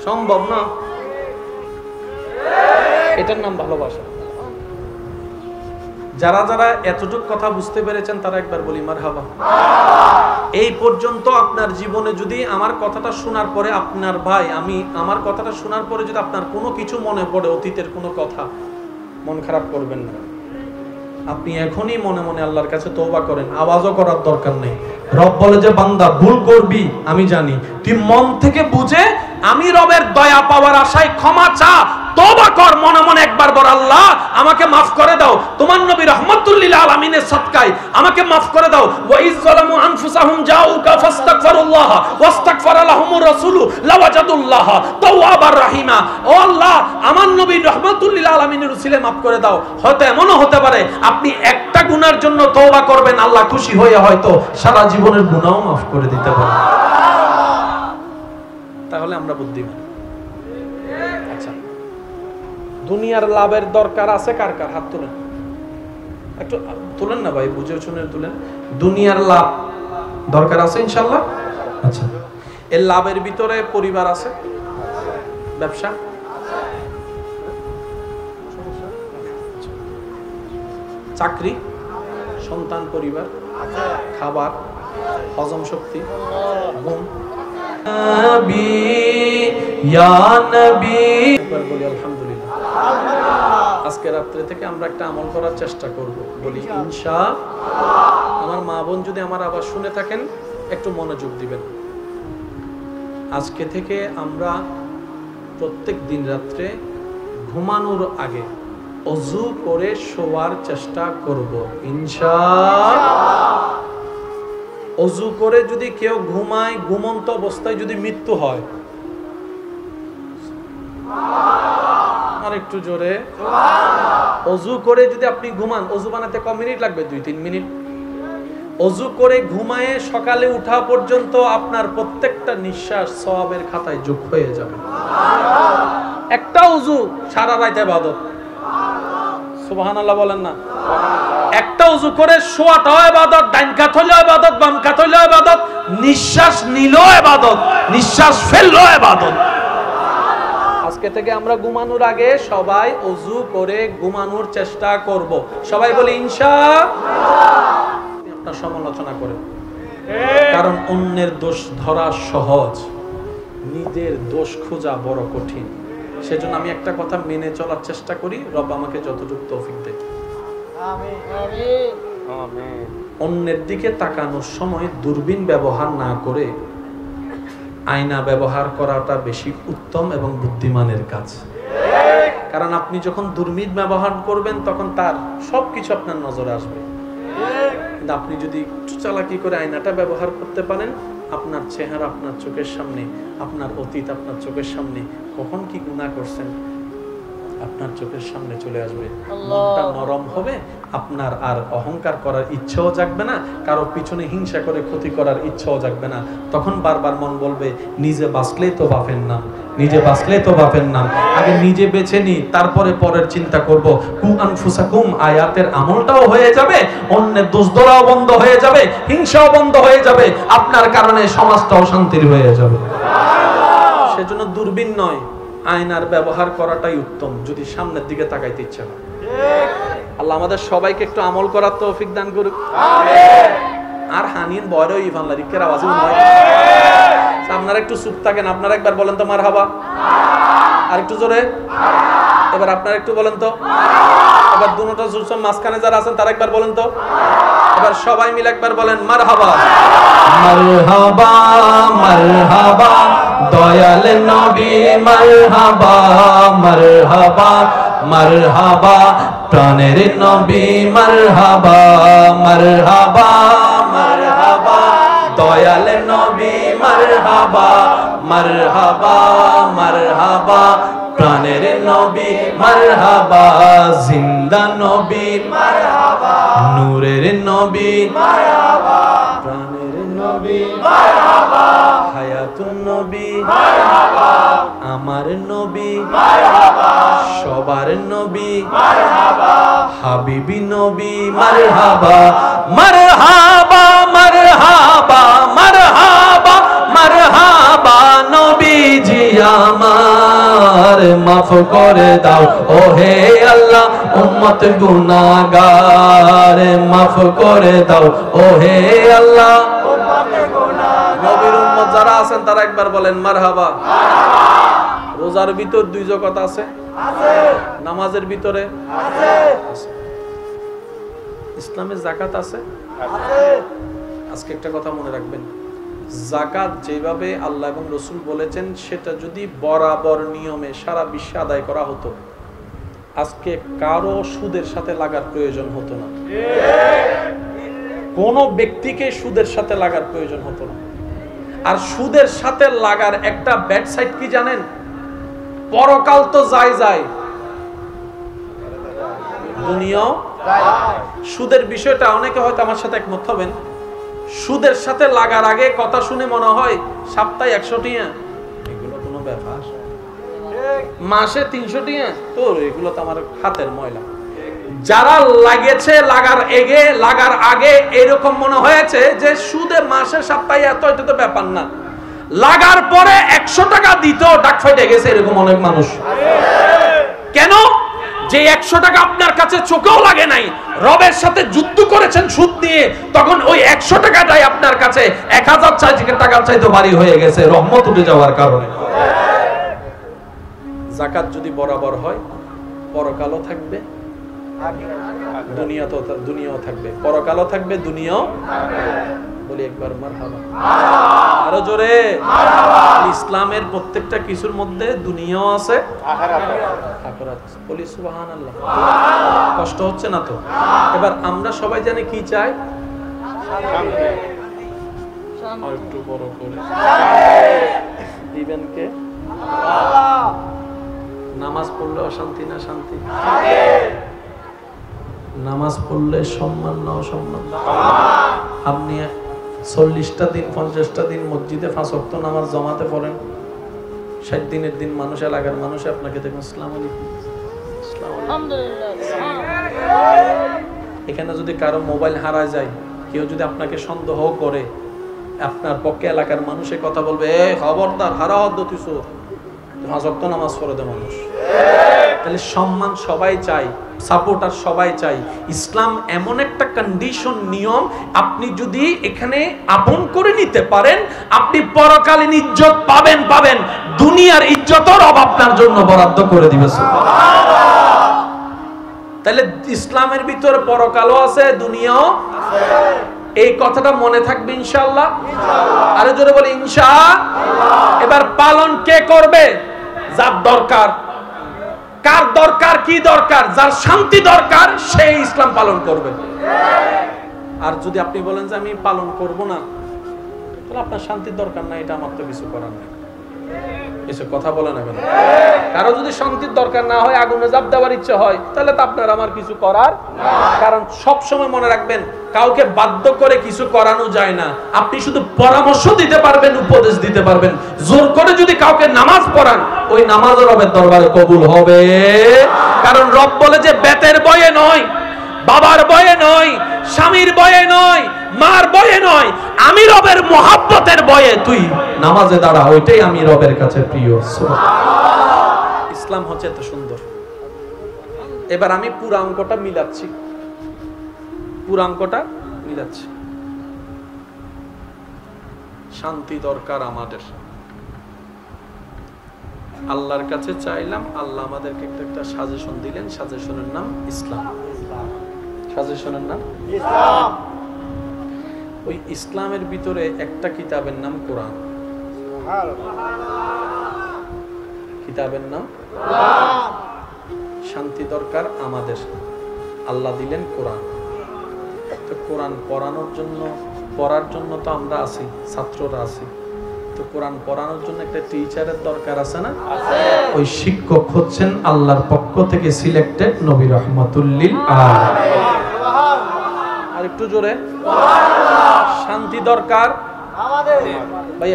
A: সম্ভব না। এটার নাম ভালোবাসা। যারা যারা এতটুকু কথা বুঝতে পেরেছেন তারা একবার বলি মারহাবা। এই পর্যন্ত আপনার জীবনে যদি আমার কথাটা শোনার পরে আপনার ভাই, আমার কথাটা শোনার পরে যদি আপনার কোনো কিছু মনে পড়ে, অতীতের কোনো কথা, মন খারাপ করবেন না। আপনি এখনই মনে মনে আল্লাহর কাছে তওবা করেন, আওয়াজও করার দরকার নেই। রব বলে যে বান্দা ভুল করবি আমি জানি, তুই মন থেকে বুঝে আমি রবের দয়া পাওয়ার আশায় ক্ষমা চা, তওবা কর মনে মনে একবার বল, আল্লাহ আমাকে মাফ করে দাও, তোমার নবী রাহমাতুল লিল আলামিনের সদকায় আমাকে মাফ করে দাও। ওয়া ইয যালামু আনফুসাহুম জাউকা ফাস্তাগফিরুল্লাহ ওয়াস্তাগফারা লাহুমুর রাসূলু লাওয়াজাদুল্লাহ তাওয়াবার রাহিমা। ও আল্লাহ, আমার নবী রাহমাতুল লিল আলামিনের উসিলে মাফ করে দাও। হয়তো এমনও হতে পারে আপনি একটা গুনার জন্য তওবা করবেন, আল্লাহ খুশি হয়ে হয়তো সারা জীবনের গুনাহও মাফ করে দিতে পারেন। তাহলে আমরা বুদ্ধিমান। আচ্ছা, দুনিয়ার লাভের দরকার আছে কার কার? হাত তুলেন, একটু তুলেন না ভাই, বুঝে শুনে তুলেন। দুনিয়ার লাভ দরকার আছে ইনশাআল্লাহ? আচ্ছা, এই লাভের ভিতরে পরিবার আছে, ব্যবসা, চাকরি, সন্তান, পরিবার, খাবার, হজম শক্তি, ঘুম। নবী ইয়া নবী, একবার বলি আলহামদুলিল্লাহ। আজকে রাত্রে থেকে আমরা একটা আমল করার চেষ্টা করব, বলি ইনশাআল্লাহ। আমার মা বোন যদি আমার আবার শুনে থাকেন একটু মনোযোগ দিবেন। আজকে থেকে আমরা প্রত্যেক দিন রাত্রে ঘুমানোর আগে ওযু করে শোয়ার চেষ্টা করব ইনশাআল্লাহ। ওযু করে যদি কেউ ঘুমায়, ঘুমন্ত অবস্থায় যদি মৃত্যু হয়, আর একটু জোরে ওযু করে যদি আপনি ঘুমান, ওযু বানাতে কয় মিনিট লাগবে? 2-3 মিনিট। ওযু করে ঘুমায়ে সকালে উঠা পর্যন্ত আপনার প্রত্যেকটা নিঃশ্বাস সওয়াবের খাতায় যোগ হয়ে যাবে। একটা ওযু সারা রাত ইবাদত। সুবহানাল্লাহ বলেন না? একটা ওযু করে শোয়াটাও ইবাদত, ডান কাত হইলো ইবাদত, বাম কাত হইলো ইবাদত, নিঃশ্বাস নিলো ইবাদত, নিঃশ্বাস ফেললো ইবাদত। আজকে থেকে আমরা ঘুমানোর আগে সবাই ওযু করে ঘুমানোর চেষ্টা করব। সবাই বলি ইনশাআল্লাহ। আপনার সমালোচনা করেন, কারণ অন্যের দোষ ধরা সহজ, নিজের দোষ খোঁজা বড় কঠিন। সেজন্য আমি একটা কথা মেনে চলার চেষ্টা করি, রব আমাকে যতটুকু তৌফিক দেয়। আমিন আমিন। অন্যের দিকে তাকানোর সময় দূরবীন ব্যবহার না করে আয়না ব্যবহার করাটা বেশি উত্তম এবং বুদ্ধিমানের কাজ। কারণ আপনি যখন দূরবীন ব্যবহার করবেন তখন তার সবকিছু আপনার নজরে আসবে। কিন্তু আপনি যদি একটু চালাকি করে আয়নাটা ব্যবহার করতে পারেন, আপনার চেহারা আপনার চোখের সামনে, আপনার অতীত আপনার চোখের সামনে, কখন কি গুনাহ করছেন আপনার চোখের সামনে চলে আসবে। মনটা নরম হবে, আপনার আর অহংকার করার ইচ্ছাও জাগবে না, কারো পিছনে হিংসা করে ক্ষতি করার ইচ্ছাও জাগবে না। তখন বারবার মন বলবে নিজে বাঁচলেই তো বাপের নাম, নিজে বাঁচলেই তো বাপের নাম, আগে নিজে বেঁচে নি, তারপরে পরের চিন্তা করব। কু আনফুসাকুম আয়াতের আমলটাও হয়ে যাবে, অন্যের দোষ ধরাও বন্ধ হয়ে যাবে, হিংসাও বন্ধ হয়ে যাবে, আপনার কারণে সমাজটাও শান্তির হয়ে যাবে। সেজন্য দূরবীন নয়, আয়নার ব্যবহার করাটাই উত্তম যদি সামনের দিকে তাকাইতে ইচ্ছা হয়। আল্লাহ আমাদের সবাইকে একটু আমল করার তৌফিক দান করুক। আর হানিন বড় ইভান লারিকের আওয়াজে নয়, আপনারা একটু চুপ থাকেন। আপনারা একবার বলেন তো মারহাবা, আর একটু জোরে, এবার আপনারা একটু বলেন তো, এবার দুটোটা জুলসম মাঝখানে যারা আছেন তারা একবার বলেন তো, এবার সবাই মিলে একবার বলেন মারহাবা। মারহাবা মারহাবা দয়াল নবী মারহাবা, মারহাবা মারহাবা প্রাণের নবী মারহাবা, মারহাবা মারহাবা দয়াল নবী মারহাবা, মারহাবা মারহাবা প্রাণের নবী মারহাবা, জিন্দা নবী মারহাবা, নূরের নবী মারহাবা, প্রাণের নবী মারহাবা, হায়াতুন নবী মারহাবা, আমার নবী মারহাবা, সবার নবী মারহাবা, হাবিবি নবী মারহাবা, মারহাবা মারহাবা মারহাবা মারহাবা নবীজি আমার, মাফ করে দাও ওহে আল্লাহ উম্মত গুনাহগার, মাফ করে দাও ওহে আল্লাহ উম্মত গুনাহগার। নবীর উম্মত যারা আছেন তারা একবার বলেন মারহাবা। রোজার ভিতর দুই জগত আছে, নামাজের ভিতরে আছে, ইসলামে যাকাত আছে। আজকে একটা কথা মনে রাখবেন, যাকাত যেভাবে আল্লাহ এবং রসুল বলেছেন সেটা যদি বরাবর নিয়মে সারা বিশ্বে আদায় করা হতো, আজকে কারো সুদের সাথে লাগার প্রয়োজন হতো না, কোন ব্যক্তিকে সুদের সাথে লাগার প্রয়োজন হতো না। আর সুদের সাথে লাগার একটা ব্যাড সাইড কি জানেন? পরকাল তো যায় যায়, দুনিয়াও। সুদের বিষয়টা অনেকে হয়তো আমার সাথে একমত হবেন, সুদের সাথে লাগার আগে কথা শুনে মনে হয় সপ্তাহে 100 টিয়া, এগুলো কোনো ব্যাপার, মাসে 300 টিয়া, তো এগুলো তো আমার হাতের ময়লা। যারা লাগেছে লাগার আগে এরকম মনে হয়েছে যে সুদে মাসে সপ্তাহে এত, এটা তো ব্যাপার না। লাগার পরে 100 টাকা দিত ডাক ফাইটে গেছে এরকম অনেক মানুষ। কেন? যে 100 টাকা আপনার কাছে চোখেও লাগে নাই, রবের সাথে যুদ্ধ করেছেন সুদ নিয়ে, তখন ওই 100 টাকাটাই আপনার কাছে 1000 টাকার চাইতে ভারী হয়ে গেছে রহমত উঠে যাওয়ার কারণে। যাকাত যদি বরাবর হয়, পরকালও থাকবে, দুনিয়াও থাকবে, পরকালও থাকবে, দুনিয়াও বলি একবার মারহাবা, আরো জোরে মারহাবা। ইসলামের প্রত্যেকটা কিছুর মধ্যে দুনিয়াও আছে, আখিরাত। বলি সুবহানাল্লাহ। কষ্ট হচ্ছে না তো? এবার আমরা সবাই জানি কি চাই, একটু বড় করে দিবেন কে? নামাজ পড়লে অশান্তি না শান্তি? নামাজ পড়লে সম্মান না অসম্মান? আপনি 40টা দিন 50টা দিন মসজিদে 5 ওয়াক্ত নামাজ জমাতে পড়েন, 60 দিনের দিন মানুষ, এলাকার মানুষ আপনাকে দেখুন আসসালামু আলাইকুম, এখানে যদি কারো মোবাইল হারা যায়, কেউ যদি আপনাকে সন্দেহ করে, আপনার পক্ষে এলাকার মানুষে কথা বলবে, খবরদার হারা হদ্দতিস, 5 ওয়াক্ত নামাজ পড়ে দেয় মানুষ। তাহলে সম্মান সবাই চাই, সাপোর্টার সবাই চাই। ইসলাম এমন একটা কন্ডিশন, নিয়ম, আপনি যদি এখানে আপন করে নিতে পারেন, আপনি পরকালীন ইজ্জত পাবেন, দুনিয়ার ইজ্জতের রব আপনার জন্য বরাদ্দ করে দিবে। তাহলে ইসলামের ভিতরে পরকালও আছে, দুনিয়াও আছে। এই কথাটা মনে থাকবে ইনশাআল্লাহ। আরে জোরে বলি ইনশাআল্লাহ। এবার পালন কে করবে? যার দরকার। কার দরকার? কি দরকার? যার শান্তি দরকার সেই ইসলাম পালন করবে। আর যদি আপনি বলেন যে আমি পালন করব না, তাহলে আপনার শান্তির দরকার নাই, এটা আমার তো কিছু করার নেই। কিছু কথা বলে না কেন? কারো যদি শান্তির দরকার না হয়, আগুনে ঝাঁপ দেওয়ার ইচ্ছে হয়, তাহলে তো আপনার আমার কিছু করার। কারণ সব সময় মনে রাখবেন, কাউকে বাধ্য করে কিছু করানো যায় না। আপনি শুধু পরামর্শ দিতে পারবেন, উপদেশ দিতে পারবেন। জোর করে যদি কাউকে নামাজ পড়ান, ওই নামাজও রবের দরবারে কবুল হবে। কারণ রব বলে যে বেতের বয়ে নয়, বাবার বয়ে নয়, স্বামীর বয়ে নয়, মার বয়ে নয়, আমি রবের মোহাব্বতের বয়ে তুই নামাজে দাঁড়া, ওইটাই আমি রবের কাছে প্রিয়। সুবহানাল্লাহ। ইসলাম হচ্ছে এত সুন্দর। এবার আমি পুরো অঙ্কটা মিলাচ্ছি, শান্তি দরকার আমাদের। আল্লাহর কাছে চাইলাম, আল্লাহ আমাদেরকে একটা সাজেশন দিলেন, সাজেশনের নাম ইসলাম। সাজেশনের নাম ইসলাম। ওই ইসলামের ভিতরে একটা কিতাবের নাম কোরআন। কিতাবের নাম কোরআন। শান্তি দরকার আমাদের, আল্লাহ দিলেন কোরআন। তো কোরআন পড়ার জন্য তো আমরা আছি, ছাত্ররা আছি। তো কোরআন পড়ানোর জন্য একটা টিচারের দরকার আছে না? ওই শিক্ষক হচ্ছেন আল্লাহর পক্ষ থেকে সিলেক্টেড নবী রাহমাতুল লিল আলামিন। আর একটু জোরে শান্তি দরকার আমাদের। ভাই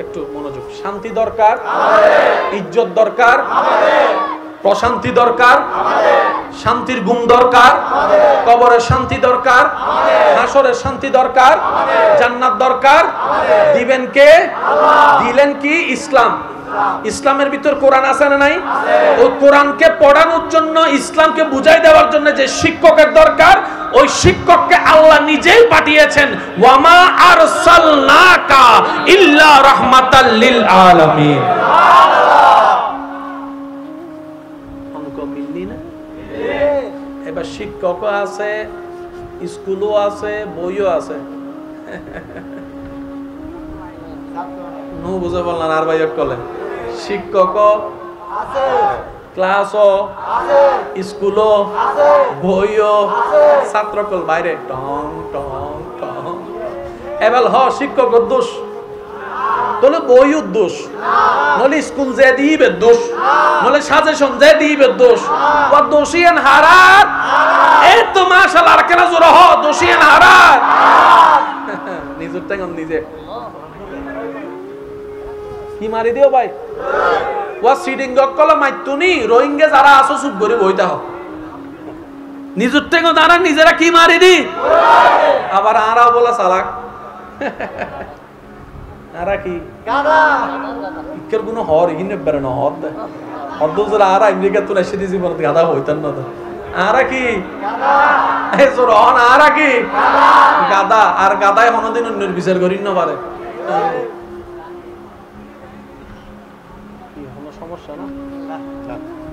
A: একটু মনোযোগ। শান্তি দরকার আমাদের, ইজ্জত দরকার আমাদের, প্রশান্তি দরকার আমাদের, শান্তির ঘুম দরকার আমাদের, কবরের শান্তি দরকার আমাদের, হাসরের শান্তি দরকার আমাদের, জান্নাত দরকার আমাদের। দিবেন কে? আল্লাহ। দিলেন কি? ইসলাম। ইসলামের ভিতর কোরআন আছে না নাই? ওই কোরআনকে পড়ানোর জন্য, ইসলামকে বুঝাই দেওয়ার জন্য যে শিক্ষকের দরকার, ওই শিক্ষককে আল্লাহ নিজেই পাঠিয়েছেন। ওয়ামা আরসালনাকা ইল্লা রাহমাতাল লিল আলামিন। অঙ্ক মিললি না? এবার শিক্ষকও আছে, স্কুলও আছে, বইও আছে। নো বুঝে বললেন আর ভাই কলে শিক্ষকও আছে, ক্লাসও আছে, স্কুলও আছে, বইও আছে, ছাত্রকল বাইরে টং টং টং। এবার শিক্ষকের দোষ, তাহলে বইও দোষ, নলে স্কুল যে দিবে দোষ, নলে সাজেশন যে দিবে দোষ। ও দোষিয়ান হারাত এই তো মাশাআল্লাহ, আর কেন জোর দোষিয়ান হারাত নিজের টাঙ্গন নিজে কি মারি দিও ভাই। ও সিডিং গকল মাইতুনি রোহিঙ্গা যারা আসো চুপ করে বইতা হোক, নিজের টাঙ্গন দাঁড়ান নিজেরা কি মারি দি। আবার আরাও বলা চালাক, আরা কি গাদা ইকের গুণ হর ইনে বের না হদ হদ জরা আরা আমেরিকা তো এসে দি জীবন গাদা হইতান না। আরা কি গাদা, এ জোর হন আরা কি গাদা। আর গাদায় কোনদিন অন্যের বিচার করিন না পারে। সমস্যা না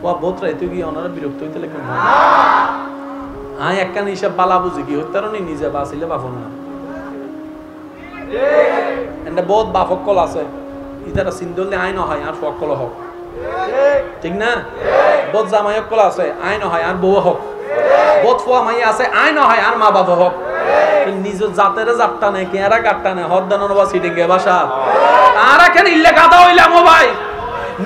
A: ও বোতরা এত কি ওনারা বিরক্ত হইতে লাগে না। আয় একখান হিসাব বালা বুঝি কি হইতার নি নিজে বাঁচিলে বাফন না। এন্ড বহুত বাফকল আছে ইতারা সিন্দলে আইন হয় আর সকল হোক, ঠিক না? বহুত জামাইকল আছে আইন হয় আর বউ হোক, বহুত ফোয়া মাই আছে আইন হয় আর মা বাবা হোক। নিজের জাতের জাতটা নেই কেরা কাটটা নেই হদ দানোর বা সিটিং গে বাসা আর কেন ইল্লে গাদা হইলাম ও ভাই।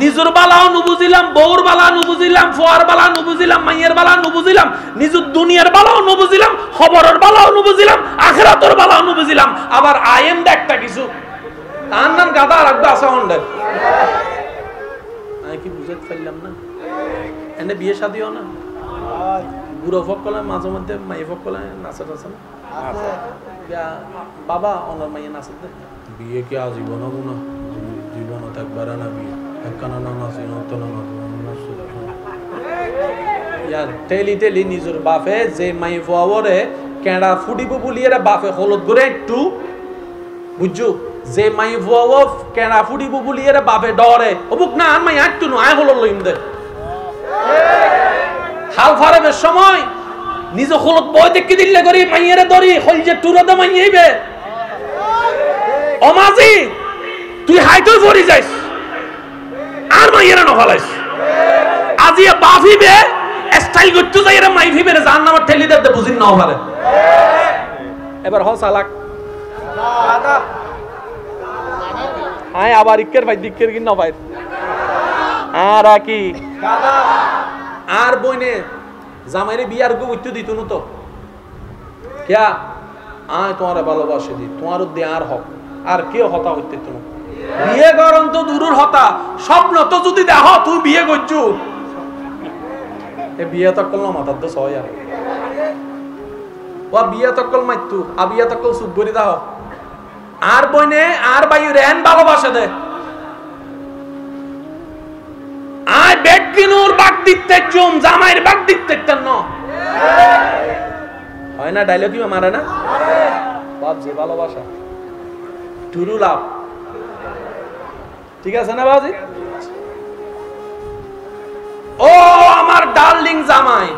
A: নিজের বালাও নুবুঝিলাম, বউর বালা নুবুঝিলাম, ফোয়ার বালা নুবুঝিলাম, মাইয়ের বালা নুবুঝিলাম, নিজের দুনিয়ার বালাও নুবুঝিলাম, খবরের বালাও নুবুঝিলাম, আখিরাতের বালাও নুবুঝিলাম। আবার আইএম দেখটা কিছু তার নাম গাদা রাখবে আসা হন্ডে। আমি কি বুঝতে পারলাম না? এনে বিয়ে শাদিও না বুড়ো ফকলে মাঝে মধ্যে মাই ফকলে নাচত আছে না বাবা ওনার মাইয়ে নাচত বিয়ে কি আজীবন হবো না, জীবন থাকবার না বিয়ে একখানা না নাচি তো না টেলি টেলি নিজের বাপে যে মাই ফুয়ারে কেডা ফুডিব বলিয়ে বাপে হলুদ করে একটু বুঝছো, যে মাই ফুয়া কেডা ফুডিব বলিয়ে বাপে ডরে অবুক না আর মাই একটু নয় হলুদ লইম দে হাল ফারাবের সময় নিজে হলুদ বই দেখে দিলে করি মাইয়েরে ধরি হল যে টুরাতে মাইয়েবে অমাজি তুই হাইতই পড়ি যাইস আর মাইয়েরা নফালাইস আজিয়া বাফিবে স্টাইল করতে যাই এরা মাই ফিবে জান নামার ঠেলি দে বুঝিন নাও পারে। এবার হ চালাক দাদা আয় আবার ইক্কের ভাই দিক্কের কি না ভাই আর কি দাদা আর বইনে জামাইরে বিয়ার গো উত্তর দিত না তো কিয়া আয় তোমারে ভালোবাসে দি তোমার দে আর হক আর কেউ হতা হইতে তো বিয়ে করন তো দূরের হতা স্বপ্ন তো যদি দেখো তুই বিয়ে করছু এ বিয়ে তো করলাম মাথার তো সয় আর ও বিয়ে তো কল মাইতু আ বিয়ে তো কল সুখ করি দাও আর বইনে আর ভাই রেন ভালোবাসে দে আয় বেগ বেগিনুর বাগ দিতে জুম জামাইর বাগ দিতে ন হয় না ডায়লগ কি মারে না বাপ যে ভালোবাসা টুরু লাভ ঠিক আছে না বাজি ও আমার ডার্লিং জামাই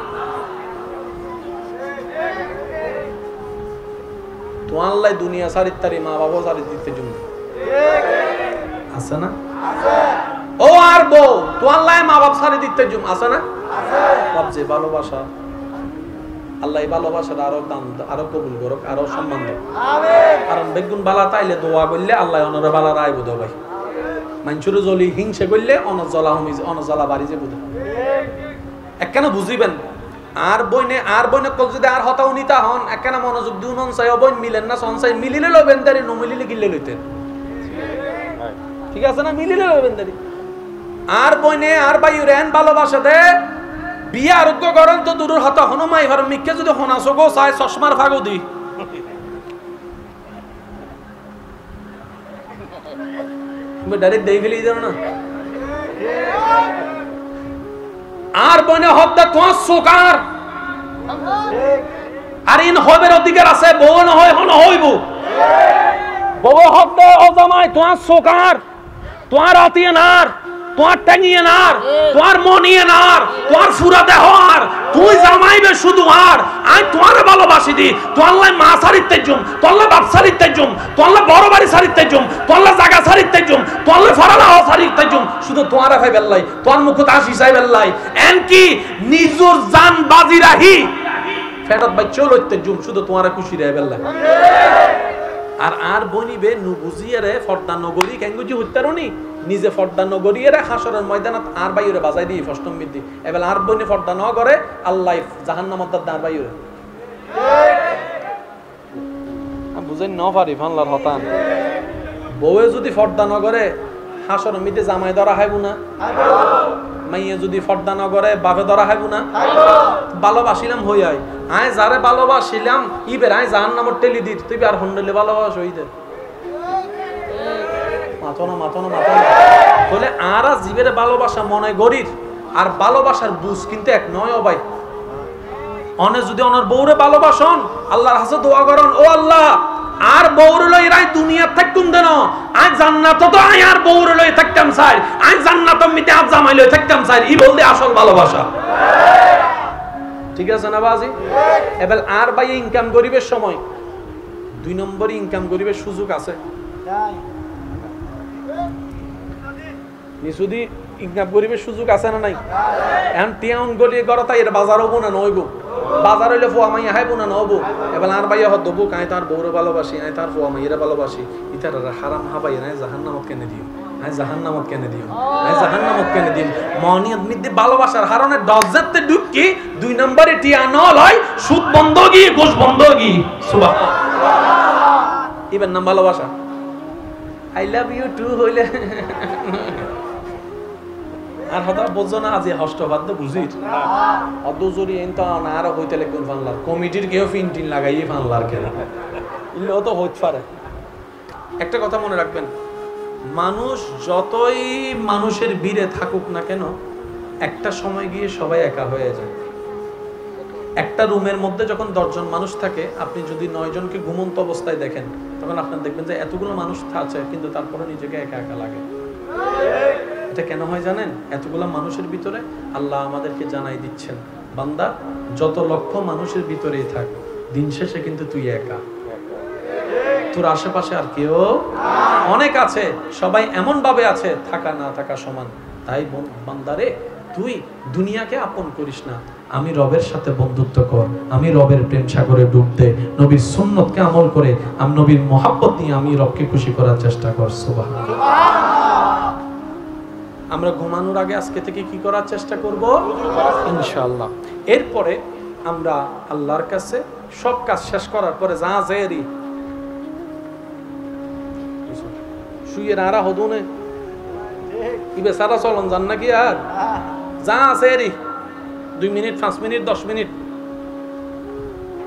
A: তোমাল্লাই দুনিয়া সারিতারি মা বাবা সারি দিতে জন্য আছে না ও আর বউ তোমাল্লাই মা বাপ সারি দিতে জন্য আছে না বাপ যে ভালোবাসা আল্লাহ এই ভালোবাসাটা আরো দান আরো কবুল করুক আরো সম্মান দেয় কারণ বেগুন বালা তাইলে দোয়া করলে আল্লাহ অনরে বালা রায় বুঝো ভাই মানুষের জলি হিংসে করলে অনজলা বাড়ি যে বুঝে একখানা বুঝিবেন আর বইনে কল যদি আর হতাও নিতা হন একখানা মনোযোগ দিউ নন চাই বইন মিলেন না সনসাই মিলিলে লবেন দারি নমিলিলে গিলে লইতেন ঠিক আছে না মিলিলে লবেন দারি আর বইনে আর বাইরেন ভালোবাসা দে বিয়ে আরোগ্য করেন তো দূরের হতা হন মাই ঘর মিকে যদি হনাসো গো চাই চশমার ফাগো দি ডাইরেক্ট দেই ফেলি জানো না আর বনে হদ্দা তোমার সোকার আর ইন হবের অধিকার আছে বউ না হয় হন হইব বউ হদ্দা ও জামাই তোমার সোকার তোমার আতিয়া নার তোমার টাঙিয়ে নার তোমার মনিয়ে নার তোমার ফুরাতে হওয়ার তুই জামাইবে শুধু আর আই তোমার ভালোবাসি দি তোল্লাই মা সারিতে জুম তোল্লা বাপ সারিতে জুম তোল্লা বড় বাড়ি সারিতে জুম তোল্লা জায়গা সারিতে জুম তোল্লা ফারালা হ সারিতে জুম শুধু তোমার ভাই বেল্লাই তোর মুখ তাসি চাই বেল্লাই এন কি নিজুর জান বাজি রাহি ফেরত ভাই চলতে জুম শুধু তোমার খুশি রে বেল্লাই আর বনিবে নু বুঝিয়ে রে ফর্দা নগরী কেঙ্গুজি হইতারনি নিজে ফর্দা নগরীয়ে রে হাসরের ময়দানত আর বাইরে বাজাই দি ফষ্টম বিদ্যি এবেল আর বনি ফর্দা ন করে আল্লাহ জাহান্নামত দার বাইরে আমি বুঝেন ন পারি ফানলার হতান বউয়ে যদি ফর্দা ন করে হাসরের মিতে জামাই ধরা হাইব না মাইয়ে যদি ফর্দা ন করে বাপে ধরা হাইব না ভালোবাসিলাম হই আয় আয় যারে ভালোবাসিলাম ইবের আয় জাহান্নামত টেলি দিত তুই আর হন্ডলে ভালোবাস হইতে মাথনা বলে আর জীবের ভালোবাসা মনে গরির আর ভালোবাসার বুঝ কিন্তু এক নয় ও ভাই অনে যদি অনর বউরে ভালোবাসন আল্লাহর কাছে দোয়া করেন ও আল্লাহ আর বউরে লই রাই দুনিয়া থাকুম দেন আজ জান্নাত তো আই আর বউরে লই থাকতাম চাই আজ জান্নাত মিতে আজ জামাই লই থাকতাম চাই ই বলতে আসল ভালোবাসা ঠিক আছে না বাজি এবেল আর ভাই ইনকাম গরিবের সময় দুই নম্বরই ইনকাম গরিবের সুযোগ আছে নিশুদি ইনকাম গরিবের সুযোগ আছে না নাই এখন টিয়াউন গলিয়ে গড়তা এর বাজার হবো না নইব বাজার হইলে ফোয়া মাইয়া হাইব না নব এবার আর ভাইয়া হত দেবো কাই তার বউরে ভালোবাসি আই তার ফোয়া মাইয়েরা ভালোবাসি ইতার হারাম হাবাই নাই জাহান্নামত কেনে দিও আই জাহান্নামত কেনে দিও আই জাহান্নামত কেনে দিও মনিয়ত মিদ্দি ভালোবাসার হারনে দজ্জাতে ঢুকি দুই নম্বরে টিয়া নল হয় সুদ বন্ধ গিয়ে গোশ বন্ধ গিয়ে সুবহানাল্লাহ এবার নাম ভালোবাসা আই লাভ ইউ টু হইলে আর হতা বুঝছো না আজি হষ্টবাদ্য বুঝিস অত জোরি এনতা না আর হইতে লাগবে ফানলার কমিটির কেউ ফিনটিন লাগাইয়ে ফানলার কেন ইল্লো তো হইতে পারে একটা কথা মনে রাখবেন মানুষ যতই মানুষের ভিড়ে থাকুক না কেন একটা সময় গিয়ে সবাই একা হয়ে যায় একটা রুমের মধ্যে যখন 10 জন মানুষ থাকে আপনি যদি 9 জনকে ঘুমন্ত অবস্থায় দেখেন তখন আপনারা দেখবেন যে এতগুলো মানুষ আছে কিন্তু তারপরে নিজেকে একা একা লাগে এটা কেন হয় জানেন এতগুলো মানুষের ভিতরে আল্লাহ আমাদেরকে জানাই দিচ্ছেন বান্দা যত লক্ষ মানুষের ভিতরেই থাক দিন শেষে কিন্তু তুই একা তোর আশেপাশে আর কেউ অনেক আছে সবাই এমন ভাবে আছে থাকা না থাকা সমান তাই বান্দারে তুই দুনিয়াকে আপন করিস না আমি রবের সাথে বন্ধুত্ব কর আমি রবের প্রেম সাগরে ডুব দে নবীর সুন্নতকে আমল করে আমি নবীর মহব্বত নিয়ে আমি রবকে খুশি করার চেষ্টা কর সুবহানাল্লাহ আমরা ঘুমানোর আগে আজকে থেকে কি করার চেষ্টা করব ইনশাআল্লাহ এরপরে আমরা আল্লাহর কাছে সব কাজ শেষ করার পরে যা জেরি শুয়ে রারা হদুনে ইবে সারা চলন জান নাকি আর যা জেরি 2 মিনিট 5 মিনিট 10 মিনিট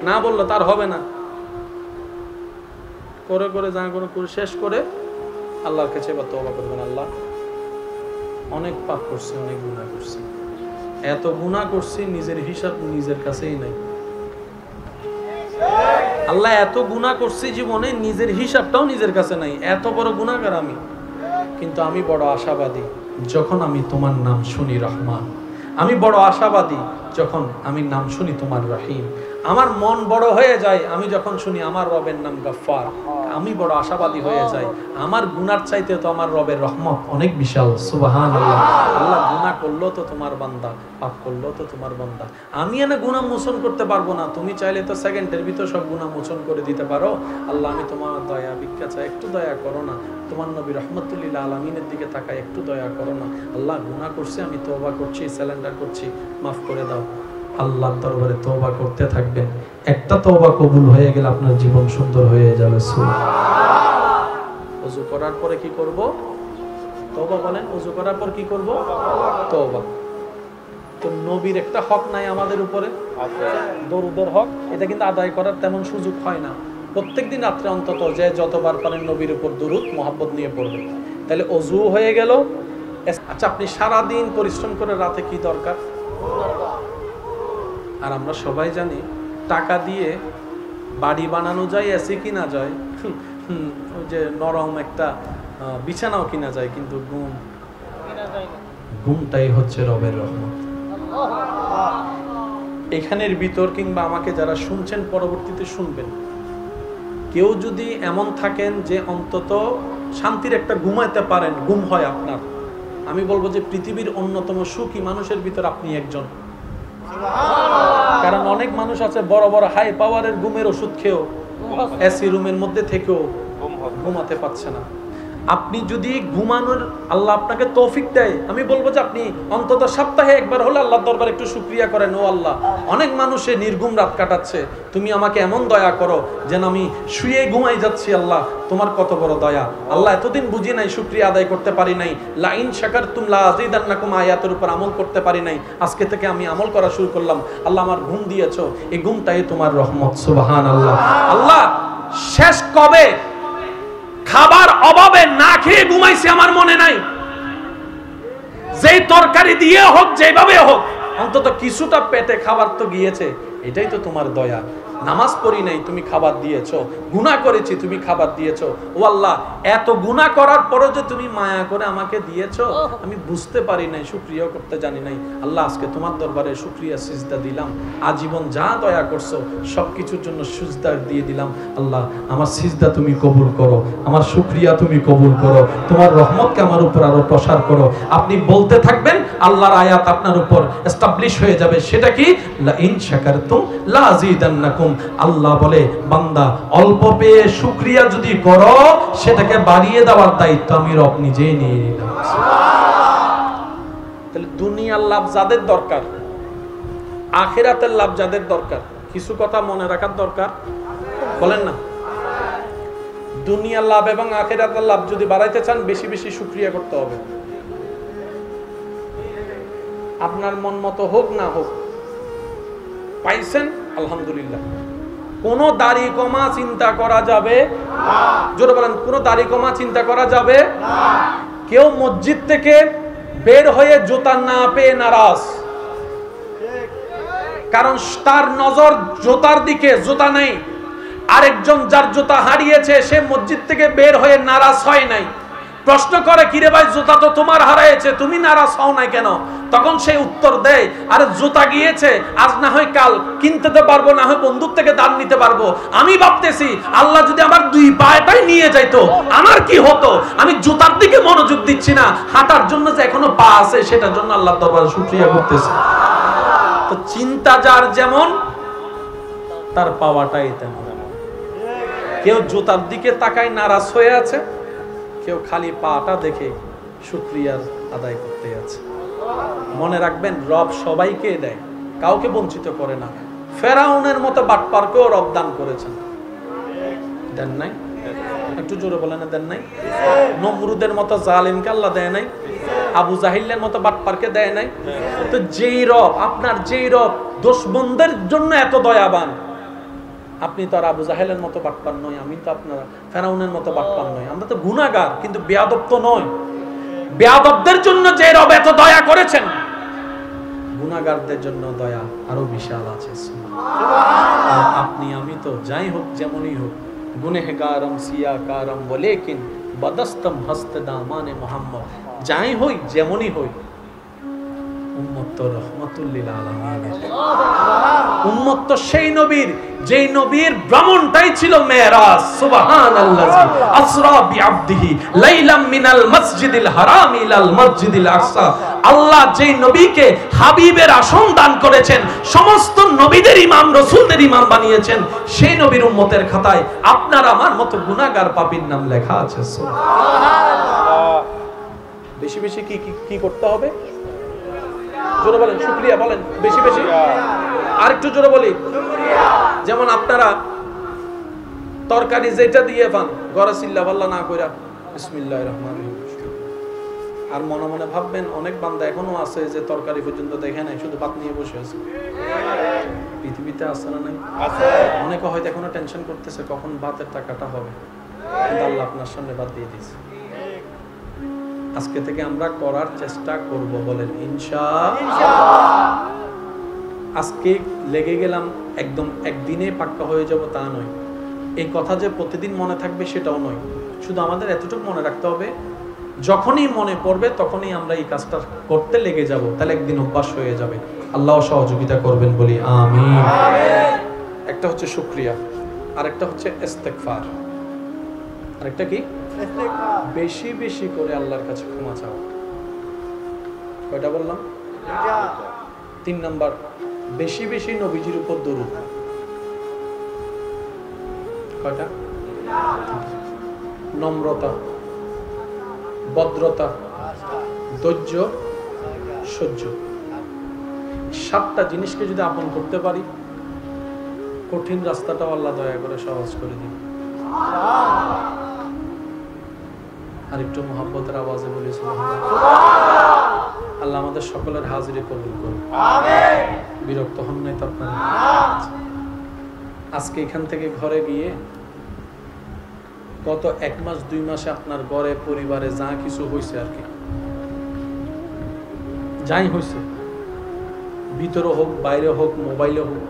A: না বললে তার হবে না করে করে যা করে শেষ করে আল্লাহর কাছে তওবা করবেন আল্লাহ অনেক পাপ করছি অনেক গুনাহ করছি এত গুনাহ করছি নিজের হিসাব নিজের কাছেই নাই। আল্লাহ এত গুনাহ করছি জীবনে নিজের হিসাবটাও নিজের কাছে নাই, এত বড় গুনাহগার আমি। কিন্তু আমি বড় আশাবাদী যখন আমি তোমার নাম শুনি রহমান, আমি বড় আশাবাদী যখন আমি নাম শুনি তোমার রহিম। আমার মন বড় হয়ে যায় আমি যখন শুনি আমার রবের নাম গফফার। আমি বড় আশাবাদী হয়ে যাই, আমার গুনার চাইতে তো আমার রবের রহমত অনেক বিশাল। সুবহানাল্লাহ। আল্লাহ গুনাহ করলো তো তোমার বান্দা, পাপ করলো তো তোমার বান্দা। আমি এনে গুনাহ মোচন করতে পারবো না, তুমি চাইলে তো সেকেন্ডের ভিতর সব গুনাহ মোচন করে দিতে পারো। আল্লাহ আমি তোমার দয়া ভিক্ষা চাই, একটু দয়া করো না। তোমার নবী রহমতুল্লিল আলামিনের দিকে তাকায়, একটু দয়া করো না। আল্লাহ গুনাহ করছি, আমি তওবা করছি, সারেন্ডার করছি, মাফ করে দাও। আল্লাহর দরবারে তওবা করতে থাকবেন। একটা তওবা কবুল হয়ে গেলে আপনার জীবন সুন্দর হয়ে যাবে। সুবহানাল্লাহ। ওযু করার পরে কি করব? তওবা বলেন। ওযু করার পর কি করব? তওবা। তো নবীর একটা হক নাই আমাদের উপরে? আছে। দরুদের হক, এটা কিন্তু আদায় করার তেমন সুযোগ হয় না। প্রত্যেকদিন রাতে অন্তত যে যতবার পারেন নবীর উপর দরুদ মুহাব্বত নিয়ে পড়বেন। তাহলে ওযু হয়ে গেল। আচ্ছা, আপনি সারা দিন পরিশ্রম করে রাতে কি দরকার? আর আমরা সবাই জানি টাকা দিয়ে বাড়ি বানানো যায়, এসি কিনা যায়, ওই যে নরম একটা বিছানাও কিনা যায়, কিন্তু ঘুমটাই হচ্ছে রবের রহমত। এখানের ভিতর কিংবা আমাকে যারা শুনছেন পরবর্তীতে শুনবেন, কেউ যদি এমন থাকেন যে অন্তত শান্তির একটা ঘুমাইতে পারেন, ঘুম হয় আপনার, আমি বলবো যে পৃথিবীর অন্যতম সুখী মানুষের ভিতর আপনি একজন। কারণ অনেক মানুষ আছে বড় বড় হাই পাওয়ারের ঘুমের ওষুধ খেয়েও, এসি রুমের মধ্যে থেকেও ঘুমাতে পারছে না। আপনি যদি ঘুমানোর আল্লাহ আপনাকে তৌফিক দেয়, আমি বলবো যে আপনি অন্তত সপ্তাহে একবার হলে আল্লাহর দরবারে একটু শুকরিয়া করেন। ও আল্লাহ, অনেক মানুষে নির্ঘুম রাত কাটাচ্ছে, তুমি আমাকে এমন দয়া করো যেন আমি শুয়ে ঘুমাই যাচ্ছি। আল্লাহ তোমার কত বড় দয়া। আল্লাহ এতদিন বুঝি নাই, শুকরিয়া আদায় করতে পারি নাই। লা ইন শাকারতুম লা আযীদান্নাকুম আয়াতের উপর আমল করতে পারি নাই, আজকে থেকে আমি আমল করা শুরু করলাম। আল্লাহ আমার ঘুম দিয়েছো, এই ঘুমটাই তোমার রহমত। সুবহানাল্লাহ। আল্লাহ শেষ কবে খাবার অভাবে না খেয়ে ঘুমাইছি আমার মনে নাই। যেই তরকারি দিয়ে হোক, যেভাবে হোক, অন্তত কিছুটা পেটে খাবার তো গিয়েছে, এটাই তো তোমার দয়া। নামাজ পড়ি নাই, তুমি খাবার দিয়েছো। গুনাহ করেছি, তুমি খাবার দিয়েছো। ও আল্লাহ, এত গুনাহ করার পরও যে তুমি মায়া করে আমাকে দিয়েছো, আমি বুঝতে পারি নাই, শুকরিয়া করতে জানি নাই। আল্লাহ আজকে তোমার দরবারে শুকরিয়া সিজদা দিলাম। আজীবন যা দয়া করছো সবকিছুর জন্য সিজদা দিয়ে দিলাম। আল্লাহ আমার সিজদা তুমি কবুল করো, আমার শুকরিয়া তুমি কবুল করো, তোমার রহমতকে আমার উপর আরো প্রসার করো। আপনি বলতে থাকবেন, আল্লাহর আয়াত আপনার উপর এস্টাবলিশ হয়ে যাবে। সেটা কি? লা ইন শাকারতুম লা আযীদান্নাকুম। আল্লাহ বলে, বান্দা অল্প পেয়ে শুকরিয়া যদি করো, সেটাকে বাড়িয়ে দেওয়ার দায়িত্ব আমি রব নিজেই নিয়ে নিলাম। তাহলে দুনিয়ার লাভ যাদের দরকার, আখিরাতের লাভ যাদের দরকার, কিছু কথা মনে রাখার দরকার, বলেন না? দুনিয়ার লাভ এবং আখিরাতের লাভ যদি বাড়াইতে চান, বেশি বেশি শুকরিয়া করতে হবে। আপনার মন মতো হোক না হোক, পাইছেন আলহামদুলিল্লাহ। কোন দাড়ি কমা চিন্তা করা যাবে না। জোরে বলেন, কোন দাড়ি কমা চিন্তা করা যাবে না। কেউ মসজিদ থেকে বের হয়ে জুতা না পেয়ে নারাজ, কারণ তার নজর জুতার দিকে, জুতা নেই। আরেকজন যার জুতা হারিয়েছে, সে মসজিদ থেকে বের হয়ে নারাজ হয় নাই। প্রশ্ন করে, কিরে ভাই, জুতা তো তোমার হারিয়েছে, তুমি নারাজ হও নাই কেন? তখন সে উত্তর দেয়, আরে জুতা গিয়েছে, আজ না হয় কাল কিনতে তো পারবো, না হয় বন্ধুর থেকে দান নিতে পারবো। আমি ভাবতেছি, আল্লাহ যদি আমার দুই পায়টাই নিয়ে যাইতো আমার কি হতো? আমি জুতার দিকে মনোযোগ দিচ্ছি না, হাঁটার জন্য যে এখনো পা আছে সেটার জন্য আল্লাহর দরবারে শুকরিয়া করতেছি। তো চিন্তা যার যেমন, তার পাওয়াটাই তেমন। কেউ জুতার দিকে তাকায় নারাজ হয়ে আছে, কেউ খালি পাটা দেখে শুকরিয়ার আদায় করতে আছে। মনে রাখবেন, রব সবাইকে দেয়, কাউকে বঞ্চিত করে না। ফেরাউনের মতো বাটপারকেও রব দান করেছেন, দেন নাই? একটু জোরে বলেন, দেন নাই? নমরুদের মতো জালিমকে আল্লাহ দেয় নাই? আবু জাহিলের মতো বাটপারকে দেয় নাই? তো যেই রব, আপনার যেই রব দুশমনদের জন্য এত দয়াবান, আপনি তো আর আবু জাহেলের মতো বাটপার নয়, আমি তো আপনার ফেরাউনের মতো বাটপার নয়। আমরা তো গুনাহগার, কিন্তু বেয়াদব তো নয়। বেয়াদবদের জন্য যে রব এত দয়া করেছেন, গুনাহগারদের জন্য দয়া আরো বিশাল আছে। আর আপনি আমি তো যাই হোক যেমনই হোক গুনেহগারম সিয়াকারম ওয়ালাকিন বদস্তম হস্ত দামানে মুহাম্মদ, যাই হই যেমনই হই উম্মত তো রহমাতুল লিল আলামিনের উম্মত তো সেই নবীর যেই নবীর ভ্রমণটাই ছিল মেরাজ। সুবহানাল্লাহি আসরা বিআবদিহি লাইলাম মিনাল মসজিদিল হারাম ইলাল মসজিদিল আকসা। আল্লাহ যেই নবীকে হাবিবের আসন দান করেছেন, সমস্ত নবীদের ইমাম রাসূলদের ইমাম বানিয়েছেন, সেই নবীর উম্মতের খাতায় আপনার আমার মতো গুনাহগার পাপীর নাম লেখা আছে। সুবহানাল্লাহ। বেশি বেশি কি করতে হবে? জোরে বলেন শুকরিয়া, বলেন বেশি বেশি। আরেকটু জোরে বলি, যেমন আপনারা তরকারি যেটা দিয়ে পান গরা সিল্লা বাল্লা না কইরা বিসমিল্লাহির রহমানির রহিম, আর মনে মনে ভাববেন অনেক বান্দা এখনো আছে যে তরকারি পর্যন্ত দেখে নাই, শুধু ভাত নিয়ে বসে আছে। পৃথিবীতে আছে না নাই? আছে। অনেকে হয়তো এখনো টেনশন করতেছে কখন ভাতের টাকাটা হবে, কিন্তু আল্লাহ আপনার সামনে ভাত দিয়ে দিয়েছে। আজকে থেকে আমরা করার চেষ্টা করব, বলেন ইনশাআল্লাহ। আজকে লেগে গেলাম একদম একদিনে পাক্কা হয়ে যাব তা নয়, এই কথা যে প্রতিদিন মনে থাকবে সেটাও নয়। শুধু আমাদের এতটুকু মনে রাখতে হবে, যখনই মনে পড়বে তখনই আমরা এই কাজটা করতে লেগে যাব, তাহলে একদিন অভ্যাস হয়ে যাবে। আল্লাহ সহযোগিতা করবেন, বলি আমিন। একটা হচ্ছে শুকরিয়া, আরেকটা হচ্ছে ইস্তেগফার, আরেকটা কি? বেশি বেশি করে আল্লাহর কাছে ক্ষমা চাও। কয়টা বললাম? 3 নাম্বার, বেশি বেশি নবীজির উপর দরুদ। কয়টা? নম্রতা, ভদ্রতা, ধৈর্য, সহ্য। 7টা জিনিসকে যদি আপন করতে পারি, কঠিন রাস্তাটাও আল্লাহ দয়া করে সহজ করে দিন। আর একটু মুহাব্বতের আওয়াজে বলি সুবহানাল্লাহ। আল্লাহ আমাদের সকলের হাজিরি কবুল করুন, আমিন। বিরক্ত হন নাই তো আপনারা? আজকে এখান থেকে ঘরে গিয়ে গত 1 মাস 2 মাসে আপনার ঘরে পরিবারে যা কিছু হয়েছে, আর কি যাই হয়েছে, ভিতরে হোক বাইরে হোক মোবাইলে হোক,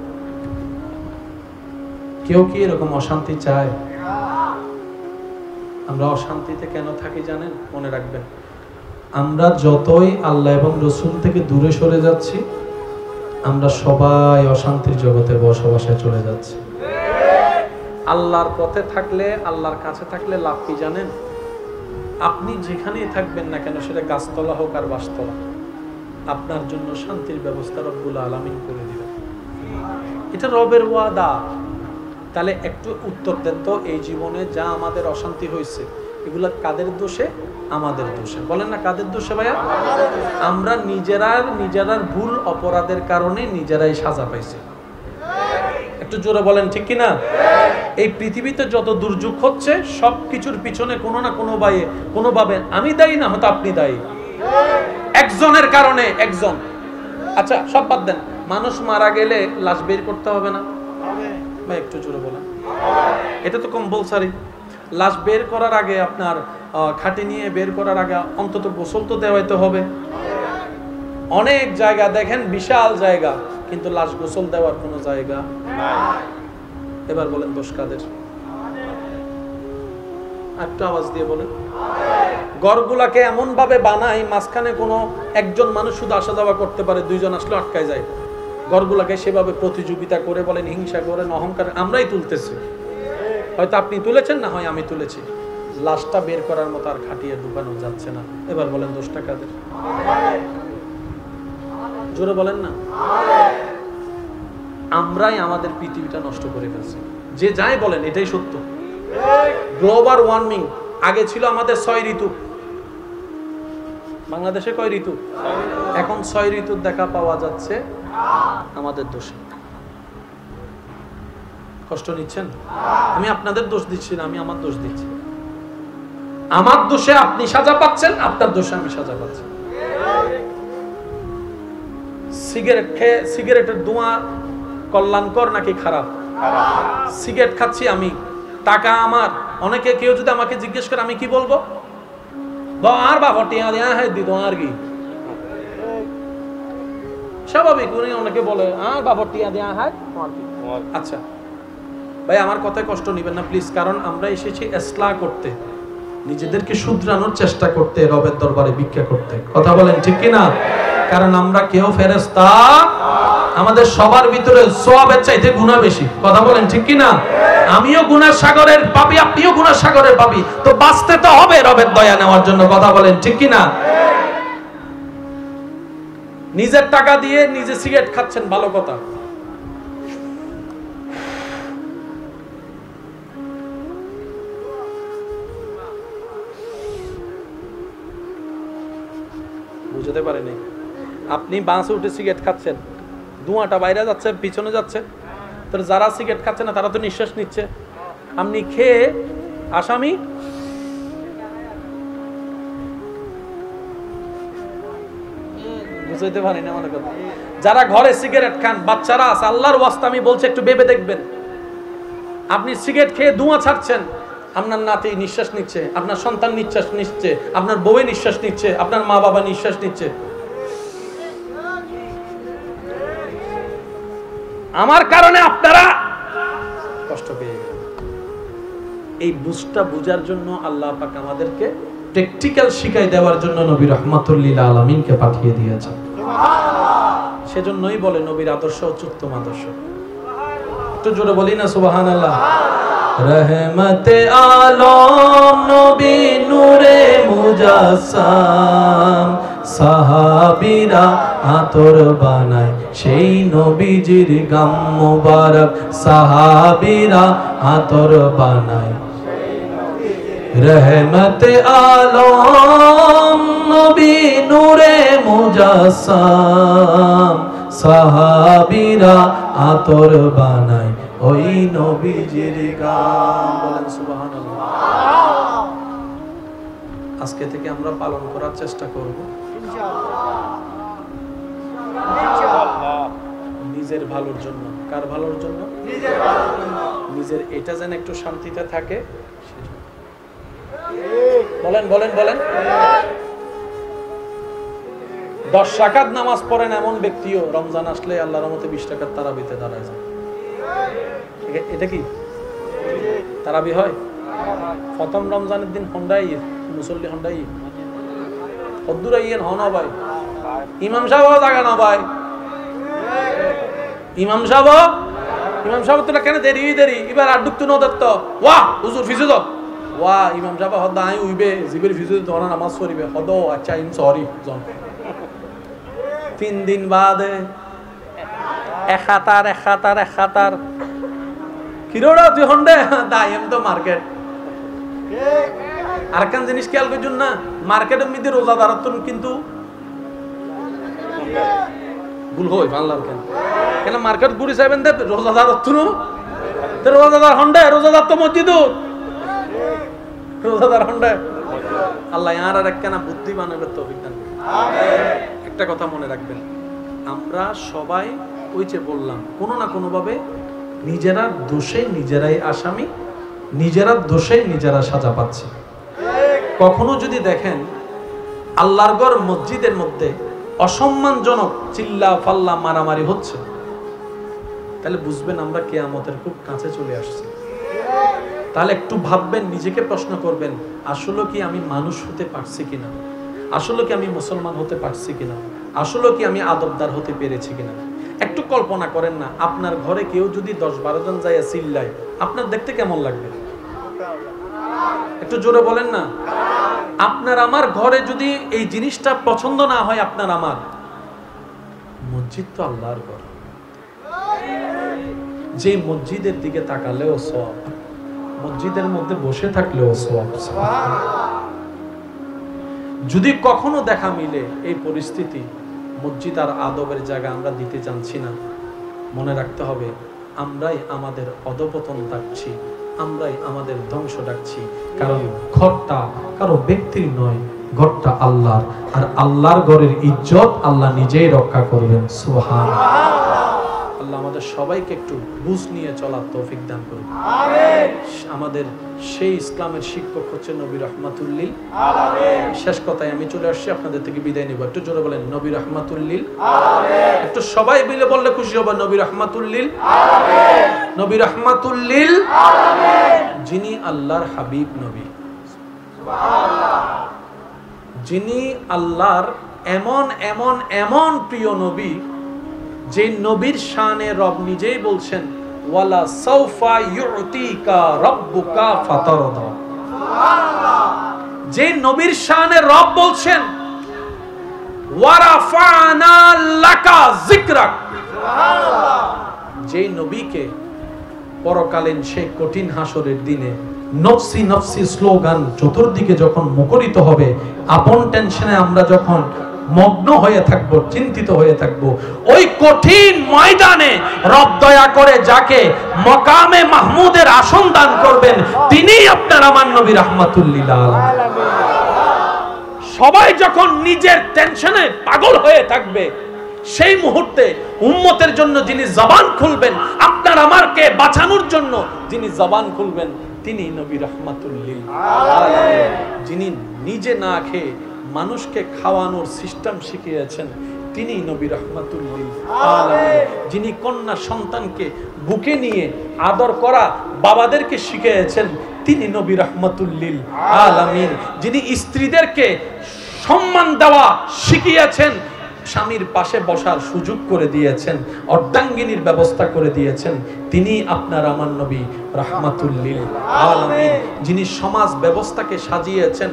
A: কেউ কি এরকম অশান্তি চায়? আমরা অশান্তিতে কেন থাকি জানেন? মনে রাখবেন, আমরা যতই আল্লাহ এবং রসুল থেকে দূরে সরে যাচ্ছি, আমরা সবাই অশান্তির জগতে বসবাসে চলে যাচ্ছি। আল্লাহর পথে থাকলে, আল্লাহর কাছে থাকলে লাভ কি জানেন? আপনি যেখানেই থাকবেন না কেন, সেটা গাছতলা হোক আর বাসতলা, আপনার জন্য শান্তির ব্যবস্থা রব্বুল আলামিন করে দিবেন। এটা রবের ওয়াদা। তাহলে একটু উত্তর দেন তো, এই জীবনে যা আমাদের অশান্তি হয়েছে এগুলা কাদের দোষে? আমাদের দোষে। বলেন না কাদের দোষে ভাইয়া? আমরা নিজেরার ভুল অপরাধের কারণে নিজেরাই সাজা পাইছি। একটু জোরে বলেন ঠিক কি না? এই পৃথিবীতে যত দুর্যোগ হচ্ছে সব কিছুর পিছনে কোনো না কোনোভাবে আমি দায়ী, না হয়তো আপনি দায়ী। একজনের কারণে একজন। আচ্ছা সব বাদ দেন, মানুষ মারা গেলে লাশ বের করতে হবে না? ভাই একটু জোরে বলেন। এটা তো কম্পালসারি। লাশ বের করার আগে, আপনার খাটে নিয়ে বের করার আগে অন্তত গোসল তো দেওয়াইতে হবে। অনেক জায়গা দেখেন বিশাল জায়গা, কিন্তু লাশ গোসল দেওয়ার কোনো জায়গা নাই। এবার বলেন দোষ কাদের? একটু আওয়াজ দিয়ে বলেন। ঘরগুলাকে এমন ভাবে বানাই, মাঝখানে কোনো একজন মানুষ শুধু আসা যাওয়া করতে পারে, 2 জন আসলে আটকায় যায়। ঘরগুলাকে সেভাবে প্রতিযোগিতা করে, বলেন হিংসা করে, অহংকার, আমরাই তুলতেছি। হয়তো আপনি তুলেছেন, না হয় আমি তুলেছি। লাশটা বের করার মতো আর খাটিয়ে ঢুকানো যাচ্ছে না। এবার বলেন দোষটা কাদের? জোরে বলেন না। আমরাই আমাদের পৃথিবীটা নষ্ট করে ফেলছি। যে যাই বলেন এটাই সত্য। গ্লোবাল ওয়ার্মিং, আগে ছিল আমাদের 6 ঋতু। বাংলাদেশে কয় ঋতু? এখন 6 ঋতুর দেখা পাওয়া যাচ্ছে আমাদের দোষে। কষ্ট নিচ্ছেন? আমি আপনাদের দোষ দিচ্ছি না, আমি আমার দোষ দিচ্ছি। আমার দোষে আপনি সাজা পাচ্ছেন, আপনার দোষে আমি সাজা পাচ্ছি। সিগারেট খেয়ে, সিগারেটের ধোঁয়া কল্যাণকর নাকি খারাপ? সিগারেট খাচ্ছি আমি, টাকা আমার। অনেকে কেউ যদি আমাকে জিজ্ঞেস করে আমি কি বলবো? আর বাবা টিয়া দেয়া হয় দিত আর কি। স্বাভাবিক। উনি অনেকে বলে বাবর টিয়া দেয়া হয়। আচ্ছা ভাই, আমার কথায় কষ্ট নিবেন না প্লিজ, কারণ আমরা এসেছি ইসলাহ করতে, নিজেদেরকে শুধরানোর চেষ্টা করতে, রবের দরবারে ভিক্ষা করতে। কথা বলেন ঠিক কি না? কারণ আমরা কেউ ফেরেশতা, আমাদের সবার ভিতরে সওয়াবের চাইতে গুনাহ বেশি। কথা বলেন ঠিক কি না? আমিও গুনার সাগরের পাপী, আপনিও গুনার সাগরের পাপী, তো বাঁচতে তো হবে রবের দয়া নেওয়ার জন্য। কথা বলেন ঠিক কি না? নিজের টাকা দিয়ে নিজে সিগারেট খাচ্ছেন, ভালো কথা, বুঝতে পারেনি। আপনি বাসে উঠে সিগারেট খাচ্ছেন, ধোঁয়াটা বাইরে যাচ্ছে, পিছনে যাচ্ছে, তো যারা সিগারেট খাচ্ছে না তারা তো নিঃশ্বাস নিচ্ছে, আপনি খেয়ে আসামি। বুঝতে পারি না মনে কথা। যারা ঘরে সিগারেট খান, বাচ্চারা আছে, আল্লাহর ওয়াস্তে আমি বলছি একটু ভেবে দেখবেন। আপনি সিগারেট খেয়ে ধোঁয়া ছাড়ছেন, আপনার নাতি নিঃশ্বাস নিচ্ছে, আপনার সন্তান নিঃশ্বাস নিচ্ছে, আপনার বউ নিঃশ্বাস নিচ্ছে, আপনার মা বাবা নিঃশ্বাস নিচ্ছে। আমার কারণে আপনারা কষ্ট পেয়ে গেলেন। এই বুঝটা বুঝার জন্য আল্লাহ পাক আমাদেরকে প্র্যাকটিক্যাল শিখাই দেওয়ার জন্য নবী রাহমাতুল লিল আলামিনকে পাঠিয়ে দিয়েছেন। সেজন্যই বলে নবীর আদর্শ হচ্ছে উত্তম আদর্শ। একটু জোরে বলি না সুবহানাল্লাহ। রহমতে আলম নবী নূরে মুজাসসাম, সাহাবীরা আতর বানায় সেই নবীজির গাম মোবারক, সাহাবীরা আতর বানায় রহমতে আলম নবী নূরে মুজাসসাম, সাহাবীরা আতর বানায় ওই নবীজির গাম। বলেন সুবহানাল্লাহ। আজকে থেকে আমরা পালন করার চেষ্টা করব ইনশাআল্লাহ, নিজের ভালোর জন্য। কার ভালোর জন্য? নিজের ভালোর জন্য। নিজের এটা যেন একটু শান্তিতে থাকে। বলেন বলেন বলেন। 10 রাকাত নামাজ পড়েন এমন ব্যক্তিও রমজান আসলে আল্লাহর রহমতে 20 রাকাত তারাবিতে দাঁড়ায় যায়। এটা কি তারাবি হয়? প্রথম রমজানের দিন হন্ডাই মুসল্লি হন্ডাই হদ্দুর আইয়েন হনা ভাই, ইমাম সাহেব জায়গা না ভাই, ইমাম সাহেব তো কেন দেরি দেরি এবার আর ডুবতে ন দত্ত ওয়াহ হুজুর ফিজু দাও ওয়াহ ইমাম সাহেব হদ্দা আই উইবে জিবের ফিজু তোরা নামাজ পড়িবে হদ আচ্ছা ইন সরি জন 3 দিন বাদে এক হাতার কিরোড়া তুই হন্ডে দাইম তো মার্কেট। আরেকখান জিনিস খেয়াল করছুন না, মার্কেটের মধ্যে রোজাদার কিন্তু ভুল হয় বাংলার কেন মার্কেট ঘুরি চাইবেন দে রোজাদার রোজাদার হন্ডে, রোজাদার তো মসজিদ, রোজাদার হন্ডে। আল্লাহ আর একখানা বুদ্ধি বানাবে তো বিজ্ঞান। একটা কথা মনে রাখবেন, আমরা সবাই ওই যে বললাম কোনো না কোনো ভাবে নিজেরা দোষে নিজেরাই আসামি, নিজেরা দোষে নিজেরা সাজা পাচ্ছে। কখনো যদি দেখেন আল্লাহর ঘর মসজিদের মধ্যে অসম্মানজনক চিল্লা ফাল্লা মারামারি হচ্ছে, তাহলে বুঝবেন আমরা কিয়ামতের খুব কাছে চলে আসছি। তাহলে একটু ভাববেন, নিজেকে প্রশ্ন করবেন, আসলে কি আমি মানুষ হতে পারছি কিনা, আসলে কি আমি মুসলমান হতে পারছি কিনা, আসলে কি আমি আদবদার হতে পেরেছি কিনা। একটু কল্পনা করেন না, আপনার ঘরে কেউ যদি 10-12 জন যায় চিল্লায়, আপনার দেখতে কেমন লাগবে? একটু জোরে বলেন না। আপনার আমার ঘরে যদি এই জিনিসটা পছন্দ না হয়, আপনার আমার মসজিদ তো আল্লাহর ঘর, যে মসজিদের দিকে তাকালেও সওয়াব, মসজিদের মধ্যে বসে থাকলেও সওয়াব। যদি কখনো দেখা মিলে এই পরিস্থিতি, মসজিদ আর আদবের জায়গা আমরা দিতে জানছি না, মনে রাখতে হবে আমরাই আমাদের অধপতন ডাকছি, আমরাই আমাদের ধ্বংস ডাকছি। কারণ ঘরটা কারো ব্যক্তির নয়, ঘরটা আল্লাহর, আর আল্লাহর ঘরের ইজ্জত আল্লাহ নিজেই রক্ষা করবেন। সুবহানাল্লাহ। আল্লাহ আমাদের সবাইকে একটু বুঝ নিয়ে চলার তৌফিক দান করুন। আমিন। আমাদের সেই ইসলামের শিক্ষক হচ্ছে নবী রাহমাতুল লিল আলামিন। শেষ কথায় আমি চলে আসছি, আপনাদের থেকে বিদায় নিব। একটু জোরে বলেন নবী রাহমাতুল লিল আলামিন। একটু সবাই মিলে বললে খুশি হবে, নবী রাহমাতুল লিল আলামিন। নবী রাহমাতুল লিল আলামিন, যিনি আল্লাহর হাবিব নবী, সুবহানাল্লাহ, যিনি আল্লাহর এমন এমন এমন প্রিয় নবী, যে নবীর শানে রব নিজেই বলছেন ওয়ালা সাউফা ইউতিকা রাব্বুকা ফাতারদা। সুবহানাল্লাহ। যে নবীর শানে রব বলছেন ওয়ারাফানা লাকা যিকরাক। সুবহানাল্লাহ। যে নবীকে পরকালীন সেই কঠিন হাসরের দিনে নফসি নফসি স্লোগান চতুর্দিকে যখন মুখরিত হবে, আপন টেনশনে আমরা যখন মগ্ন হয়ে থাকবো, চিন্তিত হয়ে থাকবো, ওই কঠিন ময়দানে রব দয়া করে যাকে মকামে মাহমুদের আসন দান করবেন, তিনিই আপনার আমার নবী রাহমাতুল লিল আলামিন। সবাই যখন নিজের টেনশনে পাগল হয়ে থাকবে, সেই মুহূর্তে উম্মতের জন্য যিনি জবান খুলবেন, আপনার আমারকে বাঁচানোর জন্য যিনি জবান খুলবেন, তিনি নবী রাহমাতুল লিল আলামিন। যিনি নিজে না খেয়ে মানুষকে খাওয়ানোর সিস্টেম শিখিয়েছেন, তিনি নবী রাহমাতুল লিল আলামিন। যিনি কন্যা সন্তানকে বুকে নিয়ে আদর করা বাবাদেরকে শিখিয়েছেন, তিনি নবী রাহমাতুল লিল আলামিন। যিনি স্ত্রীদেরকে সম্মান দেওয়া শিখিয়েছেন, স্বামীর পাশে বসার সুযোগ করে দিয়েছেন, অর্ধাঙ্গিনীর ব্যবস্থা করে দিয়েছেন, তিনি আপনার আমার নবী রাহমাতুল লিল আলামিন। যিনি সমাজ ব্যবস্থাকে সাজিয়েছেন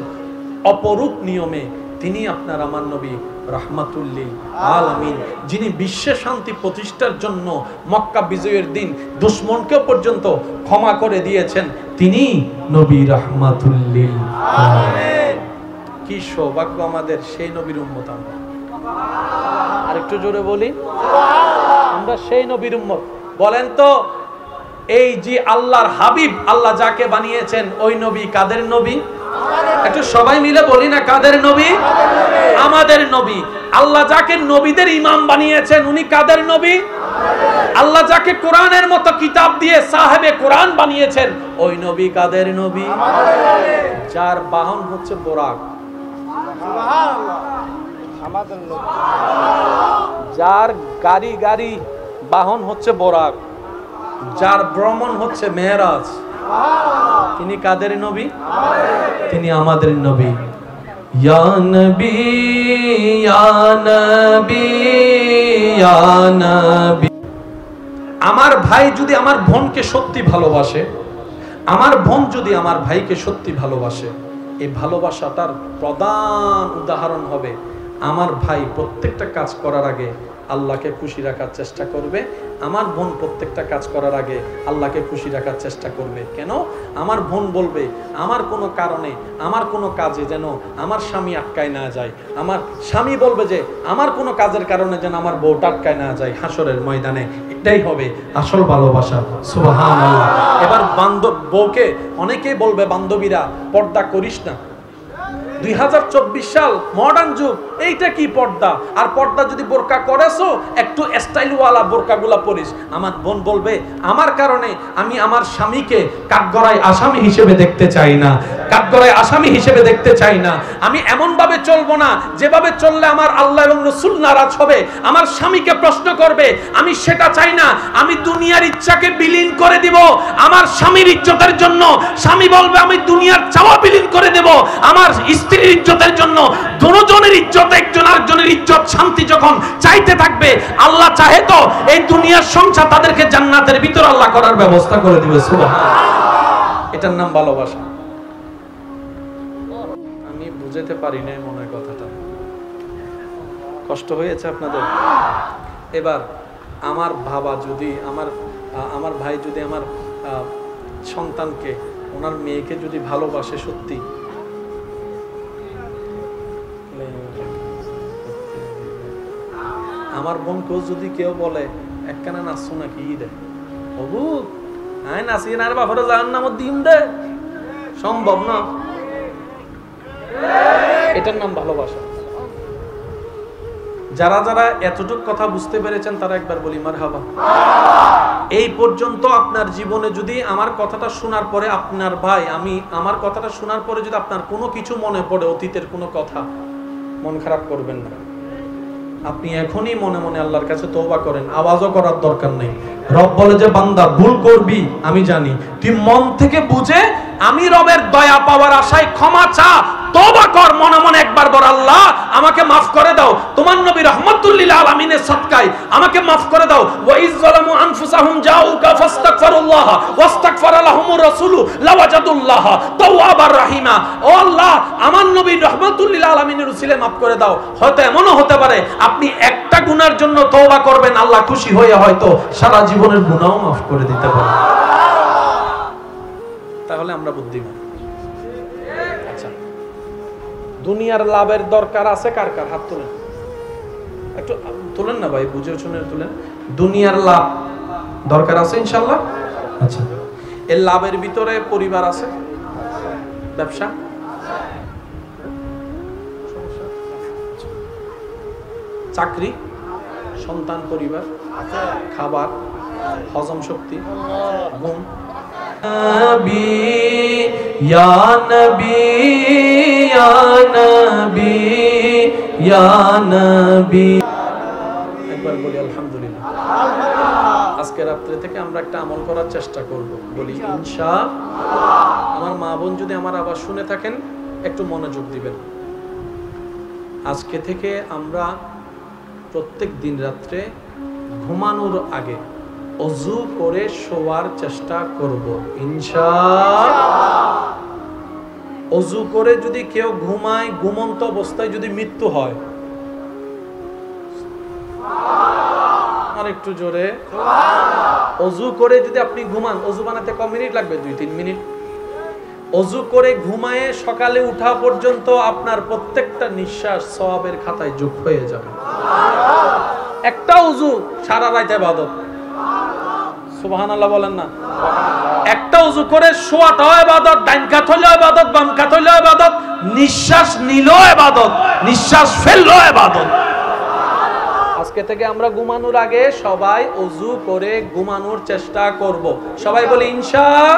A: অপরূপ নিয়মে, তিনি আপনার আমার নবী রাহমাতুল লিল আলামিন। যিনি বিশ্বে শান্তি প্রতিষ্ঠার জন্য মক্কা বিজয়ের দিন দুশমনকে পর্যন্ত ক্ষমা করে দিয়েছেন, তিনি নবী রাহমাতুল লিল আলামিন। কি সৌভাগ্য আমাদের, সেই নবীর উম্মত আমরা। আরেকটু জোরে বলি, আমরা সেই নবীর উম্মত। বলেন তো, এই যে আল্লাহর হাবিব, আল্লাহ যাকে বানিয়েছেন, ওই নবী কাদের নবী? একটু সবাই মিলে বলি না, কাদের নবী? আমাদের নবী। আল্লাহ যাকে নবীদের ইমাম বানিয়েছেন, উনি কাদের নবী? আল্লাহ যাকে কোরআনের মতো কিতাব দিয়ে সাহেবে কোরআন বানিয়েছেন, ওই নবী কাদের নবী? যার বাহন হচ্ছে বোরাক, যার গাড়ি গাড়ি বাহন হচ্ছে বোরাক, যার ভ্রমণ হচ্ছে মেরাজ, তিনি কাদের নবী? তিনি আমাদের নবী। ইয়া নবী ইয়া নবী ইয়া নবী। আমার ভাই যদি আমার বোনকে সত্যি ভালোবাসে, আমার বোন যদি আমার ভাইকে সত্যি ভালোবাসে, এই ভালোবাসাটার প্রধান উদাহরণ হবে আমার ভাই প্রত্যেকটা কাজ করার আগে আল্লাহকে খুশি রাখার চেষ্টা করবে, আমার বোন প্রত্যেকটা কাজ করার আগে আল্লাহকে খুশি রাখার চেষ্টা করবে। কেন? আমার বোন বলবে আমার কোনো কারণে, আমার কোনো কাজে যেন আমার স্বামী আটকায় না যায়, আমার স্বামী বলবে যে আমার কোনো কাজের কারণে যেন আমার বউটা আটকায় না যায় হাসরের ময়দানে। এটাই হবে আসল ভালোবাসা। সুবহানাল্লাহ। এবার বউকে অনেকেই বলবে, বান্ধবীরা, পর্দা করিস না। 2024 সাল, মডার্ন যুগ, এইটা কি পর্দা? আর পর্দা যদি বোরকা করেছো, একটু স্টাইলওয়ালা বোরকাগুলা পরিস। আমার বোন বলবে আমার কারণে আমি আমার স্বামীকে কাঠগড়ায় আসামি হিসেবে দেখতে চাই না, কাঠগড়ায় আসামি হিসেবে দেখতে চাই না। আমি এমন ভাবে চলবো না যেভাবে চললে আমার আল্লাহ এবং রাসূল নারাজ হবে, আমার স্বামীকে প্রশ্ন করবে, আমি সেটা চাই না। আমি দুনিয়ার ইচ্ছাকে বিলীন করে দিব আমার স্বামীর ইজ্জতের জন্য। স্বামী বলবে আমি দুনিয়ার চাওয়া বিলীন করে দেব আমার স্ত্রীর ইজ্জতের জন্য। দুজনের ইজ্জত, একজন আরেকজনের ইজ্জত, শান্তি যখন চাইতে থাকবে, আল্লাহ চাহে তো এই দুনিয়ার সংসার তাদেরকে জান্নাতের ভিতর আল্লাহ করার ব্যবস্থা করে দিবে। সুবহানাল্লাহ। এটার নাম ভালোবাসা। আমি বুঝাতে পারি না মনে হয় কথাটা, কষ্ট হয়েছে আপনাদের? এবার আমার বাবা যদি, আমার ভাই যদি আমার সন্তানকে, ওনার মেয়েকে যদি ভালোবাসে সত্যি, আমার বোনকেও যদি কেউ বলে একখানা নাচছো নাকি দে, বাবু আয় নাচি না, বাপরে জাহান্নাম দিম দে, সম্ভব না। এটার নাম ভালোবাসা। যারা যারা এতটুকু কথা বুঝতে পেরেছেন তারা একবার বলি মারহাবা। এই পর্যন্ত আপনার জীবনে যদি আমার কথাটা শোনার পরে আপনার ভাই আমার কথাটা শোনার পরে যদি আপনার কোনো কিছু মনে পড়ে অতীতের কোনো কথা, মন খারাপ করবেন না। আপনি এখনই মনে মনে আল্লাহর কাছে তওবা করেন, আওয়াজও করার দরকার নেই। রব বলে যে বান্দা ভুল করবি আমি জানি, তুই মন থেকে বুঝে আমি রবের দয়া পাওয়ার আশায় ক্ষমা চা, তওবা কর মনে মনে একবার বল আল্লাহ আমাকে maaf করে দাও, তোমার নবী রাহমাতুল লিল আলামিনের সদকায় আমাকে maaf করে দাও। ওয়া ইয যালামু আনফুসাহুম জাউকা ফাস্তাগফিরুল্লাহ ওয়াস্তাগফারা লাহুমুর রাসূল লাওয়াজাদুল্লাহ তাওয়াবার রাহিমা। ও আল্লাহ আমার নবী রাহমাতুল লিল আলামিনের উসিলে maaf করে দাও। হয়তো এমনও হতে পারে আপনি একটা গুনার জন্য তওবা করবেন, আল্লাহ খুশি হয়ে হয়তো সারা জীবনের গুনাহও maaf করে দিতে পারে। তাহলে আমরা বুদ্ধিমান। আচ্ছা, দুনিয়ার লাভের দরকার আছে কার কার? হাত তোলেন, একটু তোলেন না ভাই, বুঝে শুনে তোলেন। দুনিয়ার লাভ দরকার আছে ইনশাআল্লাহ। আচ্ছা, এই লাভের ভিতরে পরিবার আছে, ব্যবসা, চাকরি, সন্তান, পরিবার, খাবার, হজম শক্তি, ঘুম। নবী ইয়া নবী ইয়া নবী ইয়া নবী, একবার বলি আলহামদুলিল্লাহ। আজকে রাত্রে থেকে আমরা একটা আমল করার চেষ্টা করব, বলি ইনশাআল্লাহ। আমার মা বোন যদি আমার আওয়াজ শুনে থাকেন একটু মনোযোগ দিবেন। আজকে থেকে আমরা প্রত্যেক দিন রাত্রে ঘুমানোর আগে ওযু করে শোয়ার চেষ্টা করব ইনশাআল্লাহ। ওযু করে যদি কেউ ঘুমায়, ঘুমন্ত অবস্থায় যদি মৃত্যু হয়, আর একটু জোরে সুবহানাল্লাহ। ওযু করে যদি আপনি ঘুমান, ওযু বানাতে কত মিনিট লাগবে? 2-3 মিনিট। ওযু করে ঘুমায়ে সকালে উঠা পর্যন্ত আপনার প্রত্যেকটা নিঃশ্বাস সওয়াবের খাতায় যোগ হয়ে যাবে। একটা ওযু সারা রাত ইবাদত। সুবহানাল্লাহ বলেন না? একটা ওযু করে শোয়াটাও ইবাদত, ডান কাত হইলো ইবাদত, বাম কাত হইলো ইবাদত, নিঃশ্বাস নিলো ইবাদত, নিঃশ্বাস ফেললো ইবাদত। আজকে থেকে আমরা ঘুমানোর আগে সবাই ওযু করে ঘুমানোর চেষ্টা করব। সবাই বলি ইনশাআল্লাহ।